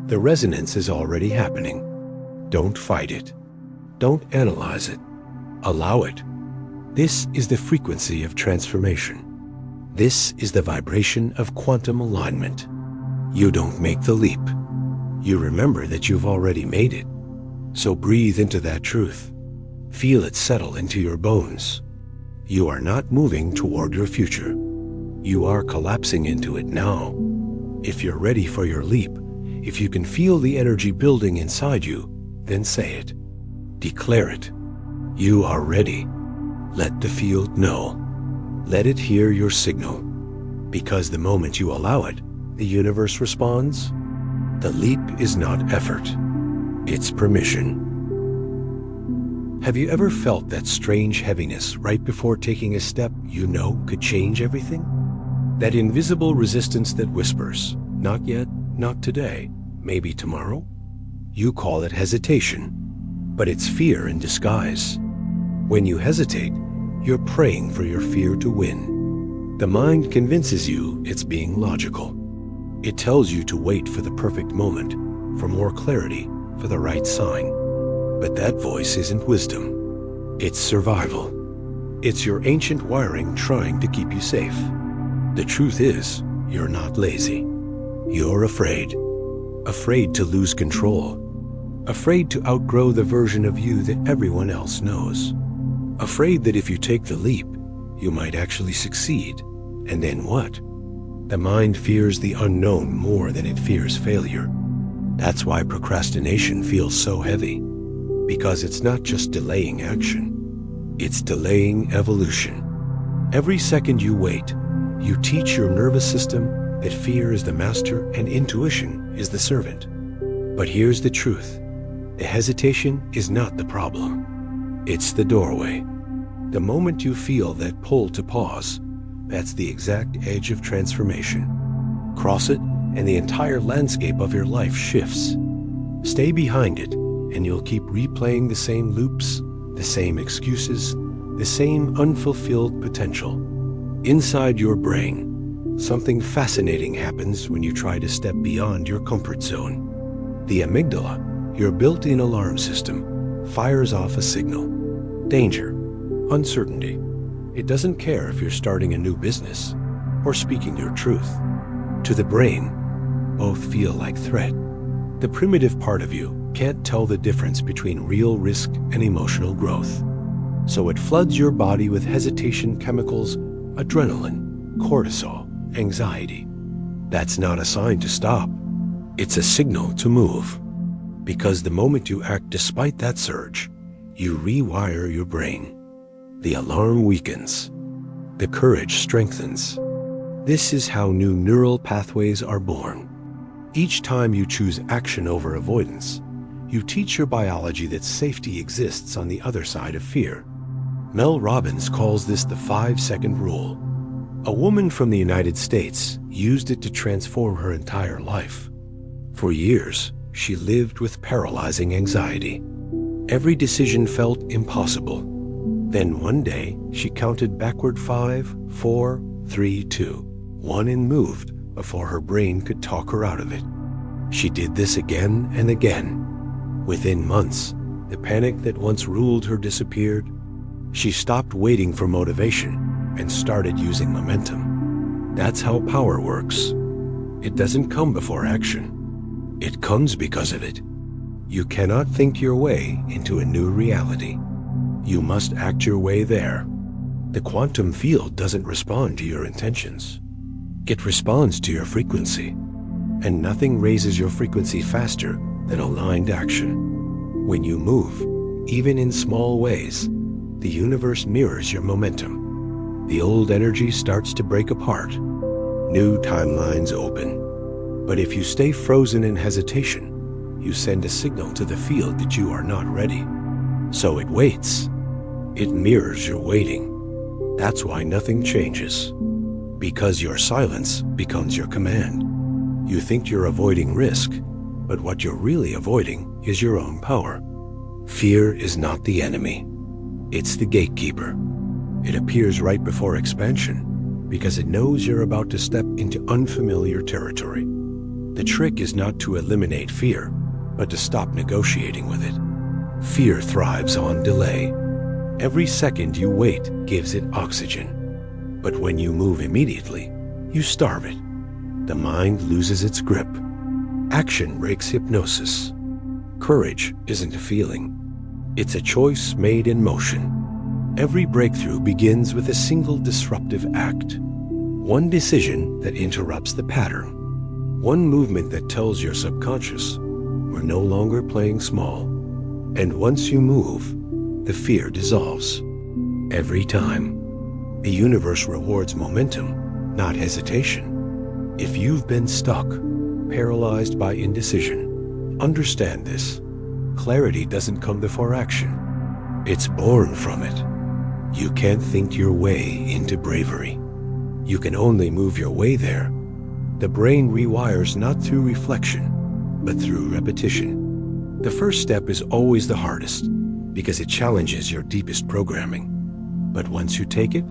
The resonance is already happening. Don't fight it. Don't analyze it. Allow it. This is the frequency of transformation. This is the vibration of quantum alignment. You don't make the leap. You remember that you've already made it. So breathe into that truth. Feel it settle into your bones. You are not moving toward your future. You are collapsing into it now. If you're ready for your leap, if you can feel the energy building inside you, then say it. Declare it. You are ready. Let the field know. Let it hear your signal. Because the moment you allow it, the universe responds. The leap is not effort. It's permission. Have you ever felt that strange heaviness right before taking a step you know could change everything? That invisible resistance that whispers, not yet, not today, maybe tomorrow? You call it hesitation, but it's fear in disguise. When you hesitate, you're praying for your fear to win. The mind convinces you it's being logical. It tells you to wait for the perfect moment, for more clarity, for the right sign. But that voice isn't wisdom. It's survival. It's your ancient wiring trying to keep you safe. The truth is, you're not lazy. You're afraid. Afraid to lose control. Afraid to outgrow the version of you that everyone else knows. Afraid that if you take the leap, you might actually succeed. And then what? The mind fears the unknown more than it fears failure. That's why procrastination feels so heavy. Because it's not just delaying action. It's delaying evolution. Every second you wait, you teach your nervous system that fear is the master and intuition is the servant. But here's the truth. The hesitation is not the problem. It's the doorway. The moment you feel that pull to pause, that's the exact edge of transformation. Cross it, and the entire landscape of your life shifts. Stay behind it, and you'll keep replaying the same loops, the same excuses, the same unfulfilled potential. Inside your brain, something fascinating happens when you try to step beyond your comfort zone. The amygdala, your built-in alarm system, fires off a signal. Danger, uncertainty. It doesn't care if you're starting a new business or speaking your truth. To the brain, both feel like threat. The primitive part of you can't tell the difference between real risk and emotional growth. So it floods your body with hesitation chemicals, adrenaline, cortisol, anxiety. That's not a sign to stop. It's a signal to move. Because the moment you act despite that surge, you rewire your brain. The alarm weakens. The courage strengthens. This is how new neural pathways are born. Each time you choose action over avoidance, you teach your biology that safety exists on the other side of fear. Mel Robbins calls this the 5-second rule. A woman from the United States used it to transform her entire life. For years, she lived with paralyzing anxiety. Every decision felt impossible. Then one day, she counted backward 5, 4, 3, 2, 1 and moved before her brain could talk her out of it. She did this again and again. Within months, the panic that once ruled her disappeared. She stopped waiting for motivation and started using momentum. That's how power works. It doesn't come before action. It comes because of it. You cannot think your way into a new reality. You must act your way there. The quantum field doesn't respond to your intentions. It responds to your frequency. And nothing raises your frequency faster than aligned action. When you move, even in small ways, the universe mirrors your momentum. The old energy starts to break apart. New timelines open. But if you stay frozen in hesitation, you send a signal to the field that you are not ready. So it waits. It mirrors your waiting. That's why nothing changes. Because your silence becomes your command. You think you're avoiding risk, but what you're really avoiding is your own power. Fear is not the enemy. It's the gatekeeper. It appears right before expansion because it knows you're about to step into unfamiliar territory. The trick is not to eliminate fear, but to stop negotiating with it. Fear thrives on delay. Every second you wait gives it oxygen. But when you move immediately, you starve it. The mind loses its grip. Action breaks hypnosis. Courage isn't a feeling. It's a choice made in motion. Every breakthrough begins with a single disruptive act. One decision that interrupts the pattern. One movement that tells your subconscious, we're no longer playing small. And once you move, the fear dissolves. Every time. The universe rewards momentum, not hesitation. If you've been stuck, paralyzed by indecision, understand this. Clarity doesn't come before action. It's born from it. You can't think your way into bravery. You can only move your way there. The brain rewires not through reflection, but through repetition. The first step is always the hardest because it challenges your deepest programming. But once you take it,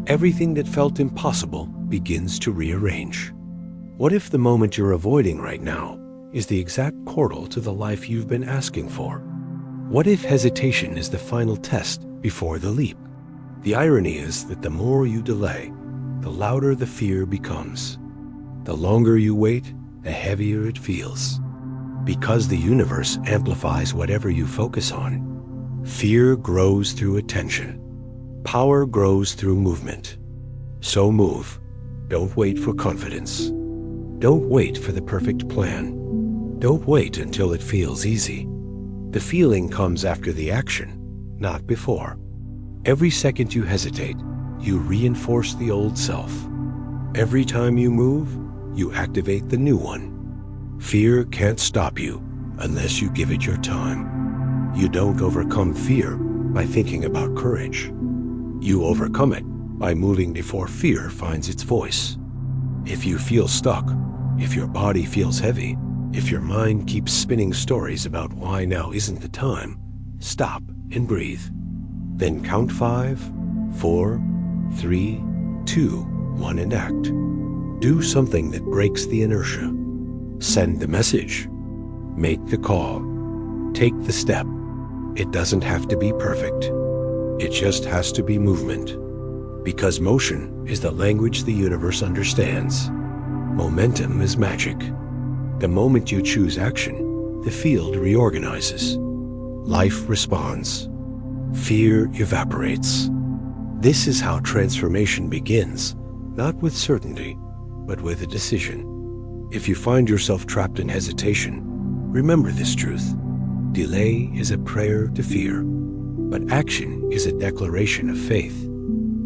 everything that felt impossible begins to rearrange. What if the moment you're avoiding right now is the exact portal to the life you've been asking for? What if hesitation is the final test before the leap? The irony is that the more you delay, the louder the fear becomes. The longer you wait, the heavier it feels. Because the universe amplifies whatever you focus on. Fear grows through attention. Power grows through movement. So move. Don't wait for confidence. Don't wait for the perfect plan. Don't wait until it feels easy. The feeling comes after the action, not before. Every second you hesitate, you reinforce the old self. Every time you move, you activate the new one. Fear can't stop you unless you give it your time. You don't overcome fear by thinking about courage. You overcome it by moving before fear finds its voice. If you feel stuck, if your body feels heavy, if your mind keeps spinning stories about why now isn't the time, stop and breathe. Then count 5, 4, 3, 2, 1 and act. Do something that breaks the inertia. Send the message. Make the call. Take the step. It doesn't have to be perfect. It just has to be movement. Because motion is the language the universe understands. Momentum is magic. The moment you choose action, the field reorganizes. Life responds. Fear evaporates. This is how transformation begins, not with certainty, but with a decision. If you find yourself trapped in hesitation, remember this truth. Delay is a prayer to fear, but action is a declaration of faith.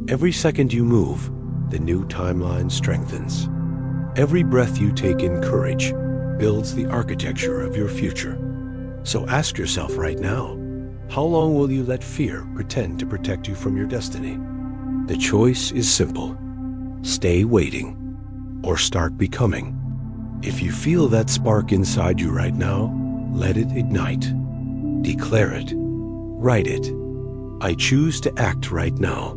Every second you move, the new timeline strengthens. Every breath you take in courage builds the architecture of your future. So ask yourself right now, how long will you let fear pretend to protect you from your destiny? The choice is simple. Stay waiting or start becoming. If you feel that spark inside you right now, let it ignite. Declare it. Write it. I choose to act right now.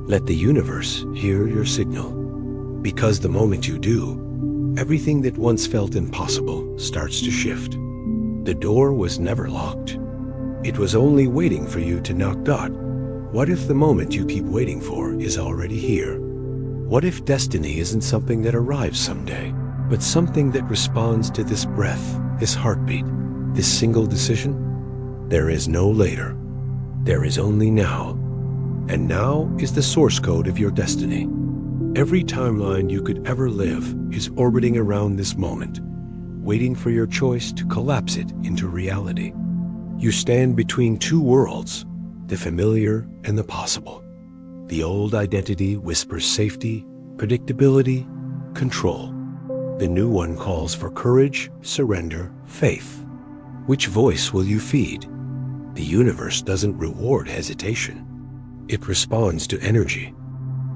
Let the universe hear your signal. Because the moment you do, everything that once felt impossible starts to shift. The door was never locked. It was only waiting for you to knock. What if the moment you keep waiting for is already here? What if destiny isn't something that arrives someday, but something that responds to this breath, this heartbeat, this single decision? There is no later. There is only now. And now is the source code of your destiny. Every timeline you could ever live is orbiting around this moment, waiting for your choice to collapse it into reality. You stand between two worlds, the familiar and the possible. The old identity whispers safety, predictability, control. The new one calls for courage, surrender, faith. Which voice will you feed? The universe doesn't reward hesitation. It responds to energy.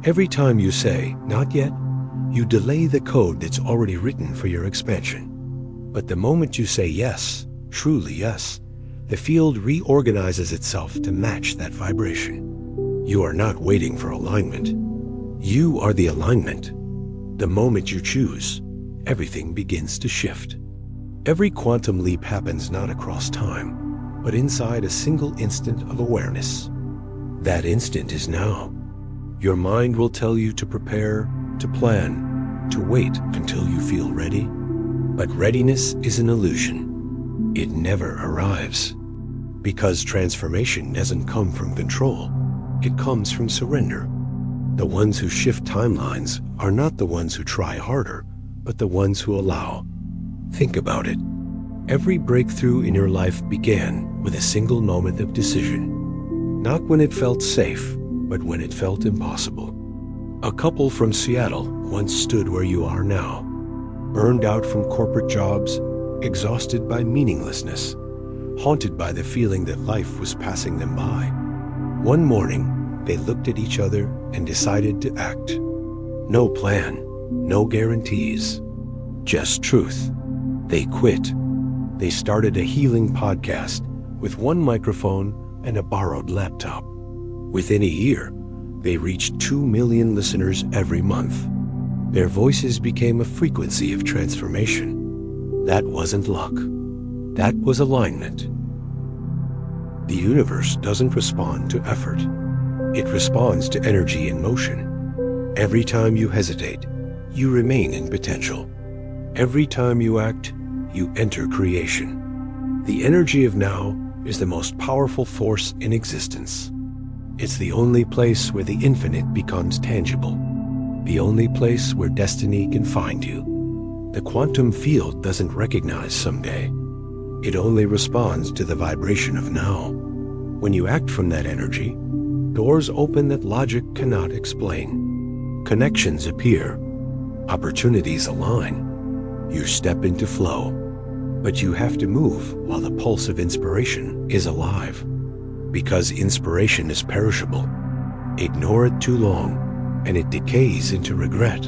Every time you say, not yet, you delay the code that's already written for your expansion. But the moment you say yes, truly yes, the field reorganizes itself to match that vibration. You are not waiting for alignment. You are the alignment. The moment you choose, everything begins to shift. Every quantum leap happens not across time, but inside a single instant of awareness. That instant is now. Your mind will tell you to prepare, to plan, to wait until you feel ready. But readiness is an illusion. It never arrives. Because transformation doesn't come from control. It comes from surrender. The ones who shift timelines are not the ones who try harder, but the ones who allow. Think about it. Every breakthrough in your life began with a single moment of decision. Not when it felt safe, but when it felt impossible. A couple from Seattle once stood where you are now, burned out from corporate jobs, exhausted by meaninglessness, haunted by the feeling that life was passing them by. One morning, they looked at each other and decided to act. No plan, no guarantees, just truth. They quit. They started a healing podcast with one microphone and a borrowed laptop. Within a year, they reached 2 million listeners every month. Their voices became a frequency of transformation. That wasn't luck. That was alignment. The universe doesn't respond to effort. It responds to energy in motion. Every time you hesitate, you remain in potential. Every time you act, you enter creation. The energy of now is the most powerful force in existence. It's the only place where the infinite becomes tangible. The only place where destiny can find you. The quantum field doesn't recognize someday. It only responds to the vibration of now. When you act from that energy, doors open that logic cannot explain. Connections appear. Opportunities align. You step into flow. But you have to move while the pulse of inspiration is alive. Because inspiration is perishable. Ignore it too long, and it decays into regret.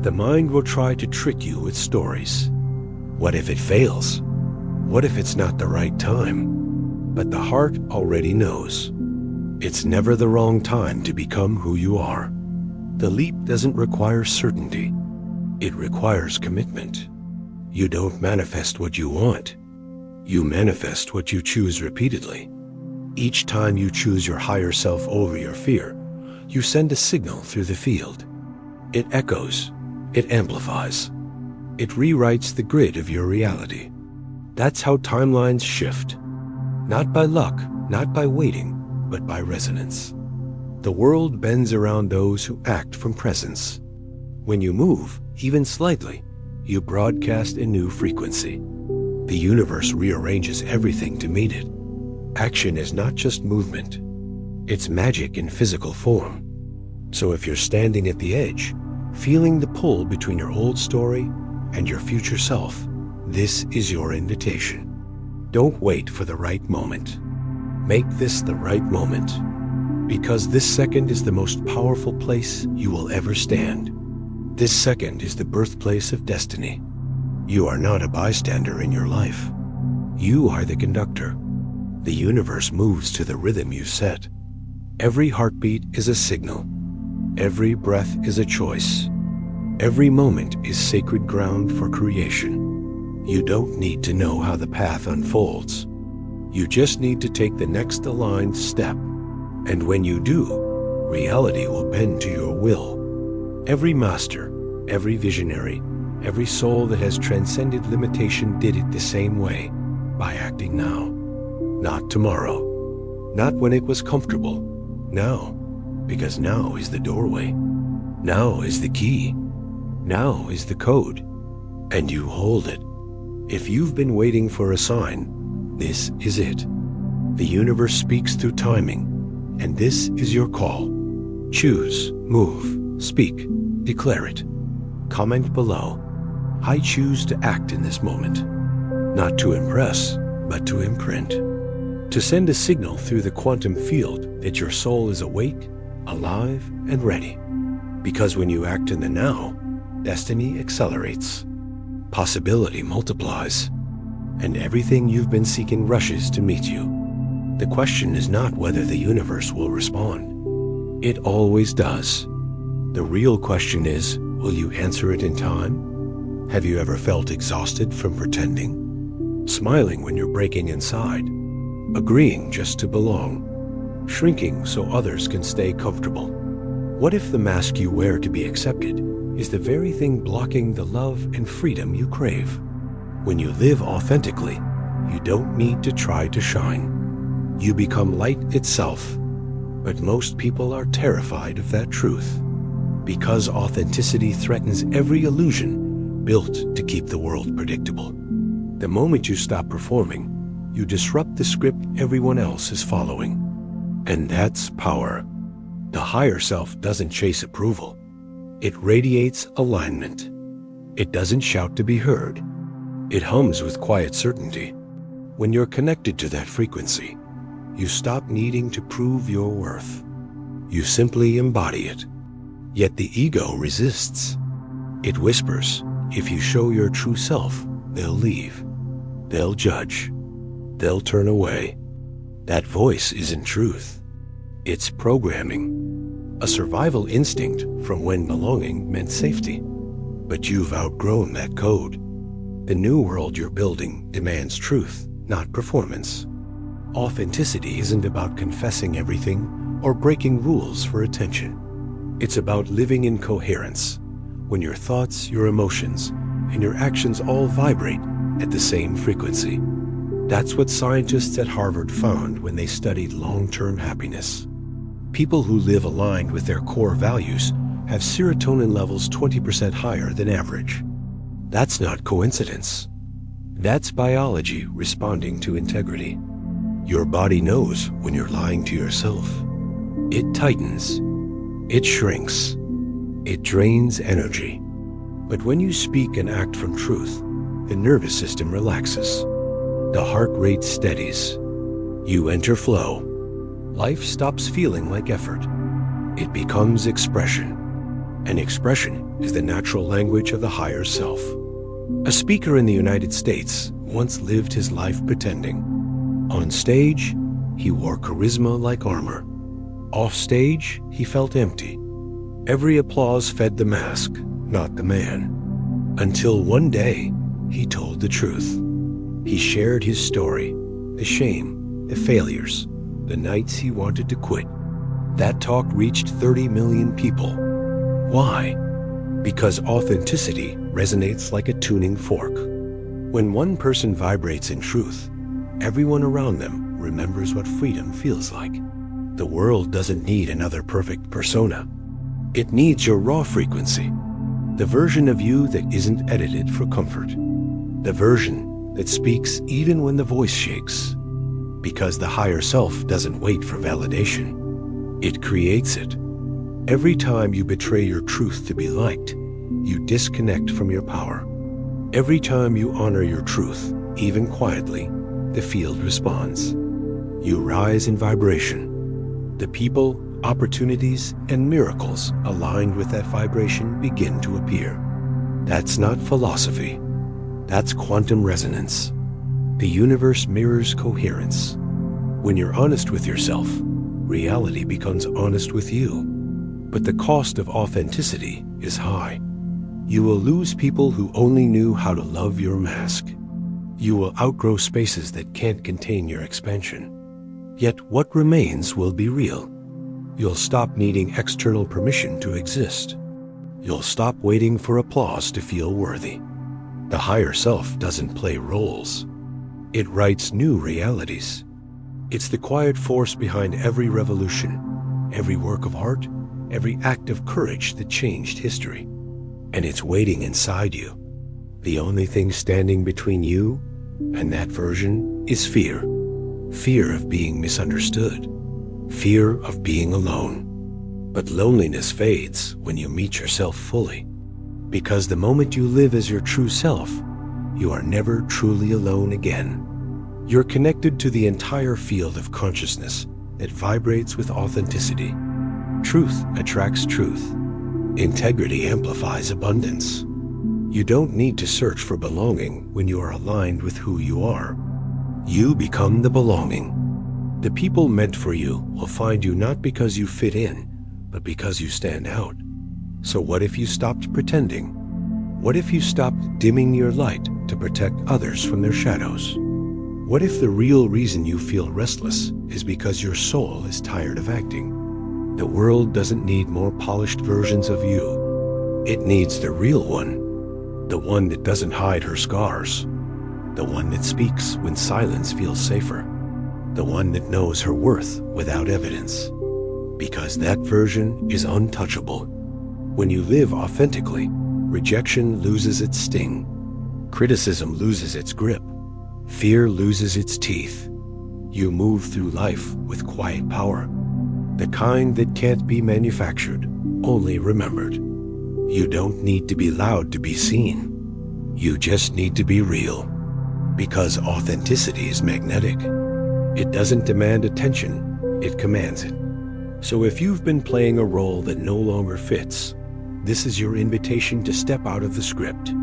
The mind will try to trick you with stories. What if it fails? What if it's not the right time? But the heart already knows. It's never the wrong time to become who you are. The leap doesn't require certainty. It requires commitment. You don't manifest what you want. You manifest what you choose repeatedly. Each time you choose your higher self over your fear, you send a signal through the field. It echoes. It amplifies. It rewrites the grid of your reality. That's how timelines shift. Not by luck, not by waiting, but by resonance. The world bends around those who act from presence. When you move, even slightly, you broadcast a new frequency. The universe rearranges everything to meet it. Action is not just movement. It's magic in physical form. So if you're standing at the edge, feeling the pull between your old story and your future self, this is your invitation. Don't wait for the right moment. Make this the right moment. Because this second is the most powerful place you will ever stand. This second is the birthplace of destiny. You are not a bystander in your life. You are the conductor. The universe moves to the rhythm you set. Every heartbeat is a signal. Every breath is a choice. Every moment is sacred ground for creation. You don't need to know how the path unfolds. You just need to take the next aligned step. And when you do, reality will bend to your will. Every master, every visionary, every soul that has transcended limitation did it the same way, by acting now. Not tomorrow. Not when it was comfortable. Now. Because now is the doorway. Now is the key. Now is the code. And you hold it. If you've been waiting for a sign, this is it. The universe speaks through timing, and this is your call. Choose, move, speak, declare it. Comment below. I choose to act in this moment. Not to impress, but to imprint. To send a signal through the quantum field that your soul is awake, alive, and ready. Because when you act in the now, destiny accelerates. Possibility multiplies. And everything you've been seeking rushes to meet you. The question is not whether the universe will respond. It always does. The real question is, will you answer it in time? Have you ever felt exhausted from pretending? Smiling when you're breaking inside? Agreeing just to belong? Shrinking so others can stay comfortable? What if the mask you wear to be accepted is the very thing blocking the love and freedom you crave? When you live authentically, you don't need to try to shine. You become light itself. But most people are terrified of that truth. Because authenticity threatens every illusion built to keep the world predictable. The moment you stop performing, you disrupt the script everyone else is following. And that's power. The higher self doesn't chase approval. It radiates alignment. It doesn't shout to be heard. It hums with quiet certainty. When you're connected to that frequency, you stop needing to prove your worth. You simply embody it. Yet the ego resists. It whispers, if you show your true self, they'll leave. They'll judge. They'll turn away. That voice isn't truth. It's programming. A survival instinct from when belonging meant safety. But you've outgrown that code. The new world you're building demands truth, not performance. Authenticity isn't about confessing everything or breaking rules for attention. It's about living in coherence, when your thoughts, your emotions, and your actions all vibrate at the same frequency. That's what scientists at Harvard found when they studied long-term happiness. People who live aligned with their core values have serotonin levels 20% higher than average. That's not coincidence. That's biology responding to integrity. Your body knows when you're lying to yourself. It tightens. It shrinks. It drains energy. But when you speak and act from truth, the nervous system relaxes. The heart rate steadies. You enter flow. Life stops feeling like effort. It becomes expression. And expression is the natural language of the higher self. A speaker in the United States once lived his life pretending. On stage, he wore charisma like armor. Off stage, he felt empty. Every applause fed the mask, not the man. Until one day, he told the truth. He shared his story, the shame, the failures, the nights he wanted to quit. That talk reached 30 million people. Why? Because authenticity resonates like a tuning fork. When one person vibrates in truth, everyone around them remembers what freedom feels like. The world doesn't need another perfect persona. It needs your raw frequency, the version of you that isn't edited for comfort, the version that speaks even when the voice shakes. Because the higher self doesn't wait for validation. It creates it. Every time you betray your truth to be liked, you disconnect from your power. Every time you honor your truth, even quietly, the field responds. You rise in vibration. The people, opportunities, and miracles aligned with that vibration begin to appear. That's not philosophy. That's quantum resonance. The universe mirrors coherence. When you're honest with yourself, reality becomes honest with you. But the cost of authenticity is high. You will lose people who only knew how to love your mask. You will outgrow spaces that can't contain your expansion. Yet what remains will be real. You'll stop needing external permission to exist. You'll stop waiting for applause to feel worthy. The higher self doesn't play roles. It writes new realities. It's the quiet force behind every revolution, every work of art, every act of courage that changed history. And it's waiting inside you. The only thing standing between you and that version is fear. Fear of being misunderstood. Fear of being alone. But loneliness fades when you meet yourself fully. Because the moment you live as your true self, you are never truly alone again. You're connected to the entire field of consciousness that vibrates with authenticity. Truth attracts truth. Integrity amplifies abundance. You don't need to search for belonging when you are aligned with who you are. You become the belonging. The people meant for you will find you not because you fit in, but because you stand out. So what if you stopped pretending? What if you stopped dimming your light to protect others from their shadows? What if the real reason you feel restless is because your soul is tired of acting? The world doesn't need more polished versions of you. It needs the real one. The one that doesn't hide her scars. The one that speaks when silence feels safer. The one that knows her worth without evidence. Because that version is untouchable. When you live authentically, rejection loses its sting. Criticism loses its grip. Fear loses its teeth. You move through life with quiet power. The kind that can't be manufactured, only remembered. You don't need to be loud to be seen. You just need to be real. Because authenticity is magnetic. It doesn't demand attention, it commands it. So if you've been playing a role that no longer fits, this is your invitation to step out of the script.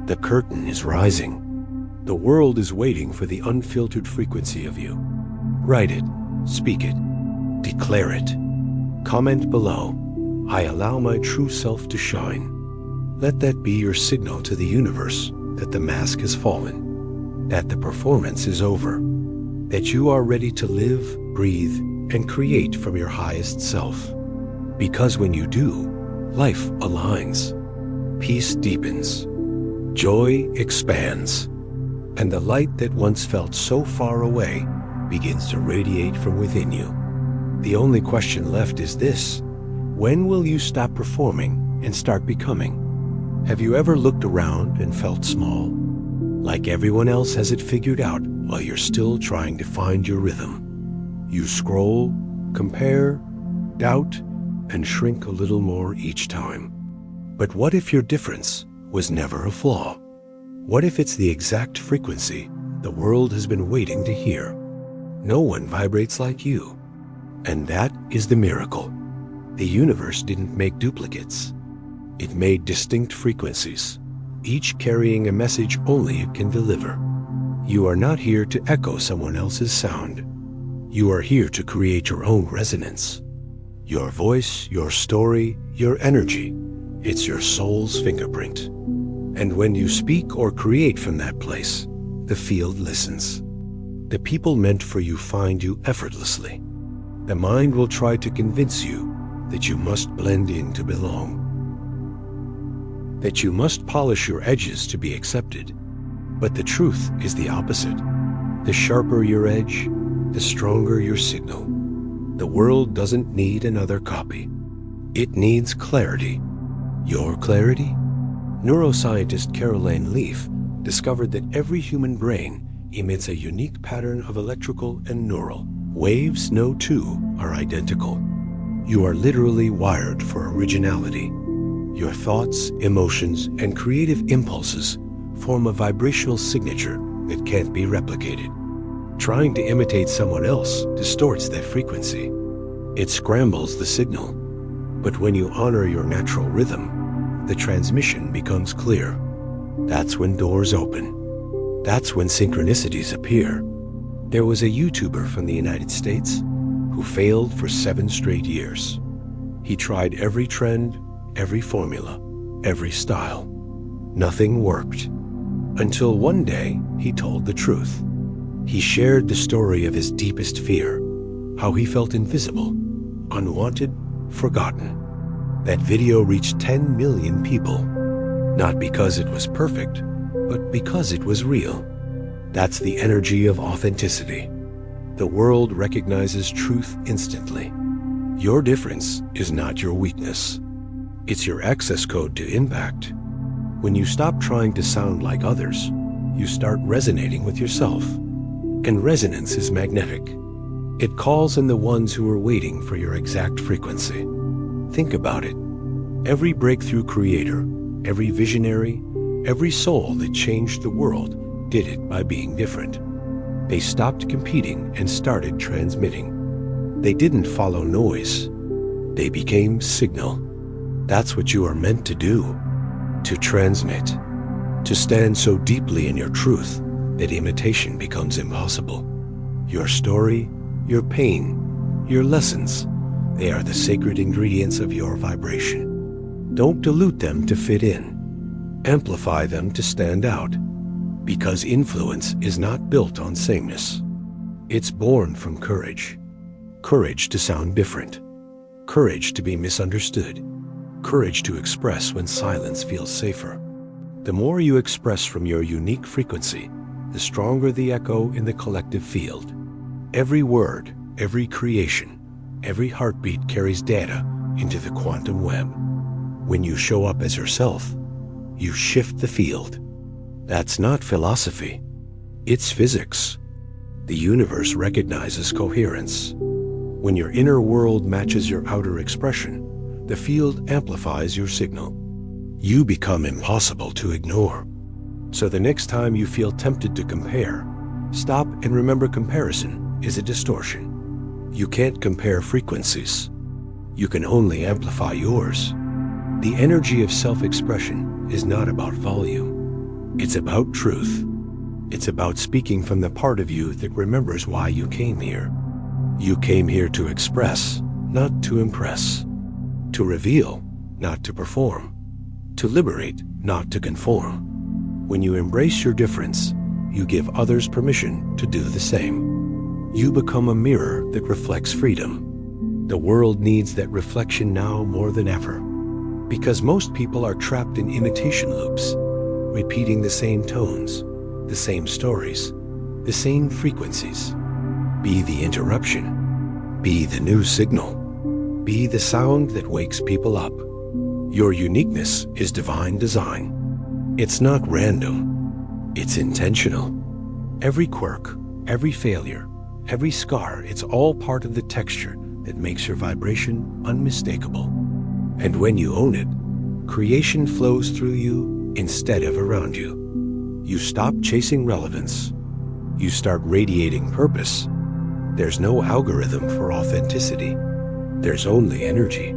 The curtain is rising. The world is waiting for the unfiltered frequency of you. Write it, speak it, declare it. Comment below, I allow my true self to shine. Let that be your signal to the universe that the mask has fallen, that the performance is over, that you are ready to live, breathe, and create from your highest self. Because when you do, life aligns, peace deepens, joy expands, and the light that once felt so far away begins to radiate from within you. The only question left is this: when will you stop performing and start becoming? Have you ever looked around and felt small? Like everyone else has it figured out while you're still trying to find your rhythm. You scroll, compare, doubt, and shrink a little more each time. But what if your difference was never a flaw? What if it's the exact frequency the world has been waiting to hear? No one vibrates like you. And that is the miracle. The universe didn't make duplicates. It made distinct frequencies, each carrying a message only it can deliver. You are not here to echo someone else's sound. You are here to create your own resonance. Your voice, your story, your energy, it's your soul's fingerprint. And when you speak or create from that place, the field listens. The people meant for you find you effortlessly. The mind will try to convince you that you must blend in to belong, that you must polish your edges to be accepted. But the truth is the opposite. The sharper your edge, the stronger your signal. The world doesn't need another copy. It needs clarity. Your clarity? Neuroscientist Caroline Leaf discovered that every human brain emits a unique pattern of electrical and neural waves. No two are identical. You are literally wired for originality. Your thoughts, emotions, and creative impulses form a vibrational signature that can't be replicated. Trying to imitate someone else distorts that frequency. It scrambles the signal. But when you honor your natural rhythm, the transmission becomes clear. That's when doors open. That's when synchronicities appear. There was a YouTuber from the United States who failed for 7 straight years. He tried every trend, every formula, every style. Nothing worked. Until one day, he told the truth. He shared the story of his deepest fear, how he felt invisible, unwanted, forgotten. That video reached 10 million people, not because it was perfect, but because it was real. That's the energy of authenticity. The world recognizes truth instantly. Your difference is not your weakness. It's your access code to impact. When you stop trying to sound like others, you start resonating with yourself. And resonance is magnetic. It calls in the ones who are waiting for your exact frequency. Think about it. Every breakthrough creator, every visionary, every soul that changed the world did it by being different. They stopped competing and started transmitting. They didn't follow noise. They became signal. That's what you are meant to do. To transmit. To stand so deeply in your truth that imitation becomes impossible. Your story, your pain, your lessons, they are the sacred ingredients of your vibration. Don't dilute them to fit in. Amplify them to stand out. Because influence is not built on sameness. It's born from courage. Courage to sound different. Courage to be misunderstood. Courage to express when silence feels safer. The more you express from your unique frequency, the stronger the echo in the collective field. Every word, every creation, every heartbeat carries data into the quantum web. When you show up as yourself, you shift the field. That's not philosophy. It's physics. The universe recognizes coherence. When your inner world matches your outer expression, the field amplifies your signal. You become impossible to ignore. So the next time you feel tempted to compare, stop and remember comparison is a distortion. You can't compare frequencies. You can only amplify yours. The energy of self-expression is not about volume. It's about truth. It's about speaking from the part of you that remembers why you came here. You came here to express, not to impress. To reveal, not to perform. To liberate, not to conform. When you embrace your difference, you give others permission to do the same. You become a mirror that reflects freedom. The world needs that reflection now more than ever. Because most people are trapped in imitation loops, repeating the same tones, the same stories, the same frequencies. Be the interruption. Be the new signal. Be the sound that wakes people up. Your uniqueness is divine design. It's not random. It's intentional. Every quirk, every failure, every scar, it's all part of the texture that makes your vibration unmistakable. And when you own it, creation flows through you instead of around you. You stop chasing relevance. You start radiating purpose. There's no algorithm for authenticity. There's only energy.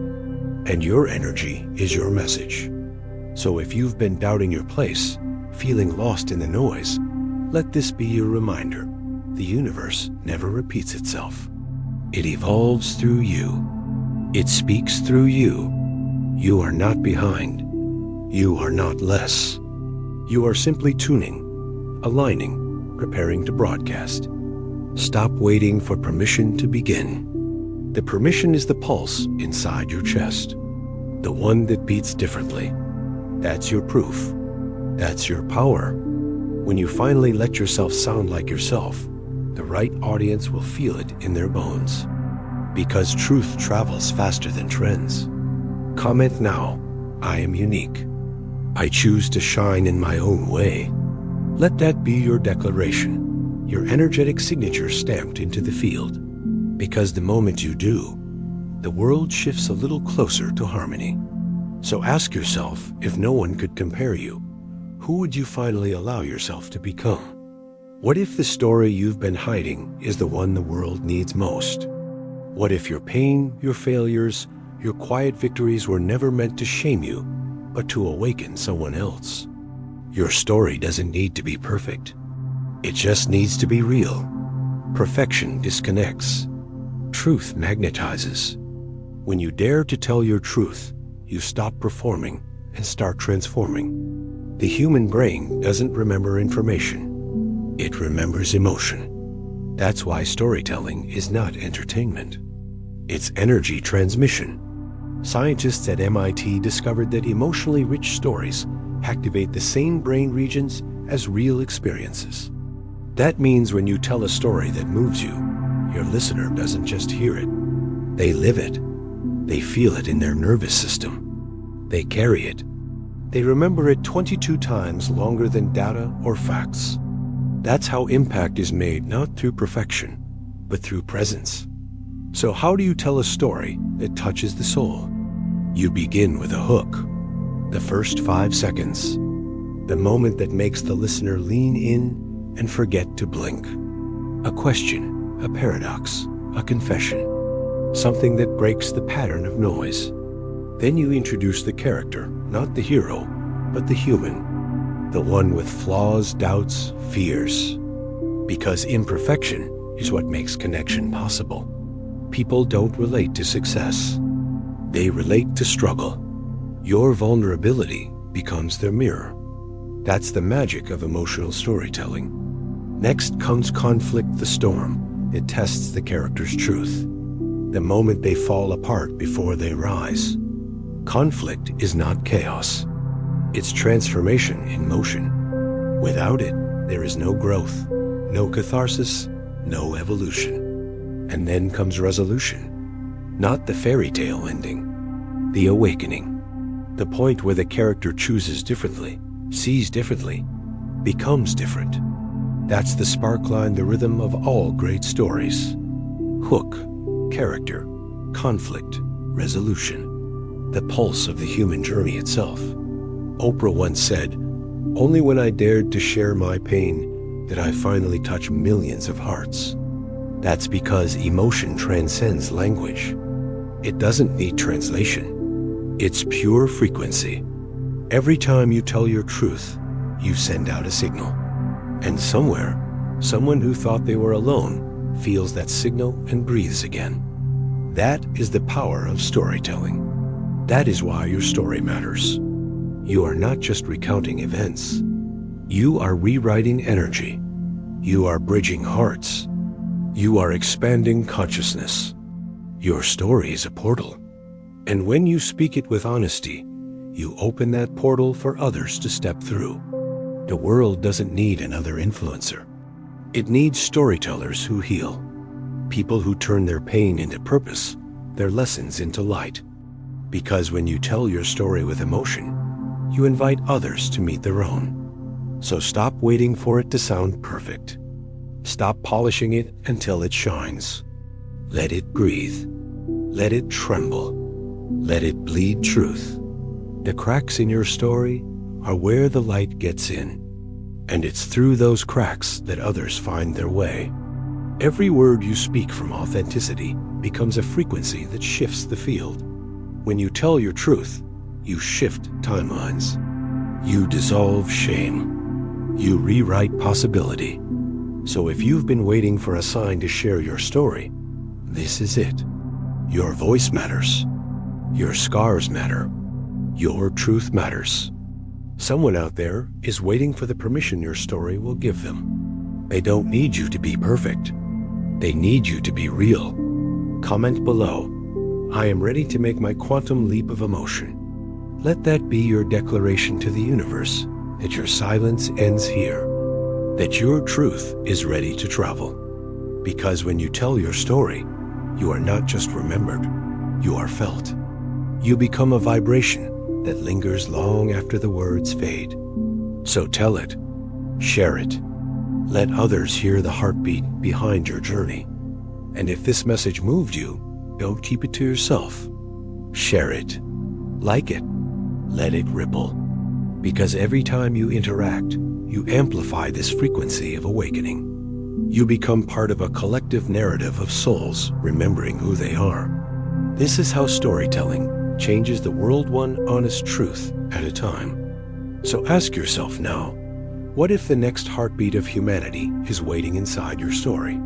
And your energy is your message. So if you've been doubting your place, feeling lost in the noise, let this be your reminder. The universe never repeats itself. It evolves through you. It speaks through you. You are not behind. You are not less. You are simply tuning, aligning, preparing to broadcast. Stop waiting for permission to begin. The permission is the pulse inside your chest, the one that beats differently. That's your proof. That's your power. When you finally let yourself sound like yourself, the right audience will feel it in their bones. Because truth travels faster than trends. Comment now, I am unique. I choose to shine in my own way. Let that be your declaration, your energetic signature stamped into the field. Because the moment you do, the world shifts a little closer to harmony. So ask yourself, if no one could compare you, who would you finally allow yourself to become? What if the story you've been hiding is the one the world needs most? What if your pain, your failures, your quiet victories were never meant to shame you, but to awaken someone else? Your story doesn't need to be perfect. It just needs to be real. Perfection disconnects. Truth magnetizes. When you dare to tell your truth, you stop performing and start transforming. The human brain doesn't remember information. It remembers emotion. That's why storytelling is not entertainment. It's energy transmission. Scientists at MIT discovered that emotionally rich stories activate the same brain regions as real experiences. That means when you tell a story that moves you, your listener doesn't just hear it. They live it. They feel it in their nervous system. They carry it. They remember it 22 times longer than data or facts. That's how impact is made, not through perfection, but through presence. So how do you tell a story that touches the soul? You begin with a hook. The first 5 seconds. The moment that makes the listener lean in and forget to blink. A question, a paradox, a confession. Something that breaks the pattern of noise. Then you introduce the character, not the hero, but the human. The one with flaws, doubts, fears. Because imperfection is what makes connection possible. People don't relate to success. They relate to struggle. Your vulnerability becomes their mirror. That's the magic of emotional storytelling. Next comes conflict, the storm. It tests the character's truth. The moment they fall apart before they rise. Conflict is not chaos. It's transformation in motion. Without it, there is no growth, no catharsis, no evolution. And then comes resolution. Not the fairy tale ending. The awakening. The point where the character chooses differently, sees differently, becomes different. That's the sparkline, the rhythm of all great stories. Hook, character, conflict, resolution. The pulse of the human journey itself. Oprah once said, "Only when I dared to share my pain did I finally touch millions of hearts." That's because emotion transcends language. It doesn't need translation. It's pure frequency. Every time you tell your truth, you send out a signal. And somewhere, someone who thought they were alone feels that signal and breathes again. That is the power of storytelling. That is why your story matters. You are not just recounting events. You are rewriting energy. You are bridging hearts. You are expanding consciousness. Your story is a portal. And when you speak it with honesty, you open that portal for others to step through. The world doesn't need another influencer. It needs storytellers who heal. People who turn their pain into purpose, their lessons into light. Because when you tell your story with emotion, you invite others to meet their own. So stop waiting for it to sound perfect. Stop polishing it until it shines. Let it breathe. Let it tremble. Let it bleed truth. The cracks in your story are where the light gets in. And it's through those cracks that others find their way. Every word you speak from authenticity becomes a frequency that shifts the field. When you tell your truth, you shift timelines. You dissolve shame. You rewrite possibility. So if you've been waiting for a sign to share your story, this is it. Your voice matters. Your scars matter. Your truth matters. Someone out there is waiting for the permission your story will give them. They don't need you to be perfect. They need you to be real. Comment below. I am ready to make my quantum leap of emotion. Let that be your declaration to the universe that your silence ends here, that your truth is ready to travel. Because when you tell your story, you are not just remembered, you are felt. You become a vibration that lingers long after the words fade. So tell it, share it. Let others hear the heartbeat behind your journey. And if this message moved you, don't keep it to yourself. Share it. Like it. Let it ripple. Because every time you interact, you amplify this frequency of awakening. You become part of a collective narrative of souls remembering who they are. This is how storytelling changes the world, one honest truth at a time. So ask yourself now, what if the next heartbeat of humanity is waiting inside your story?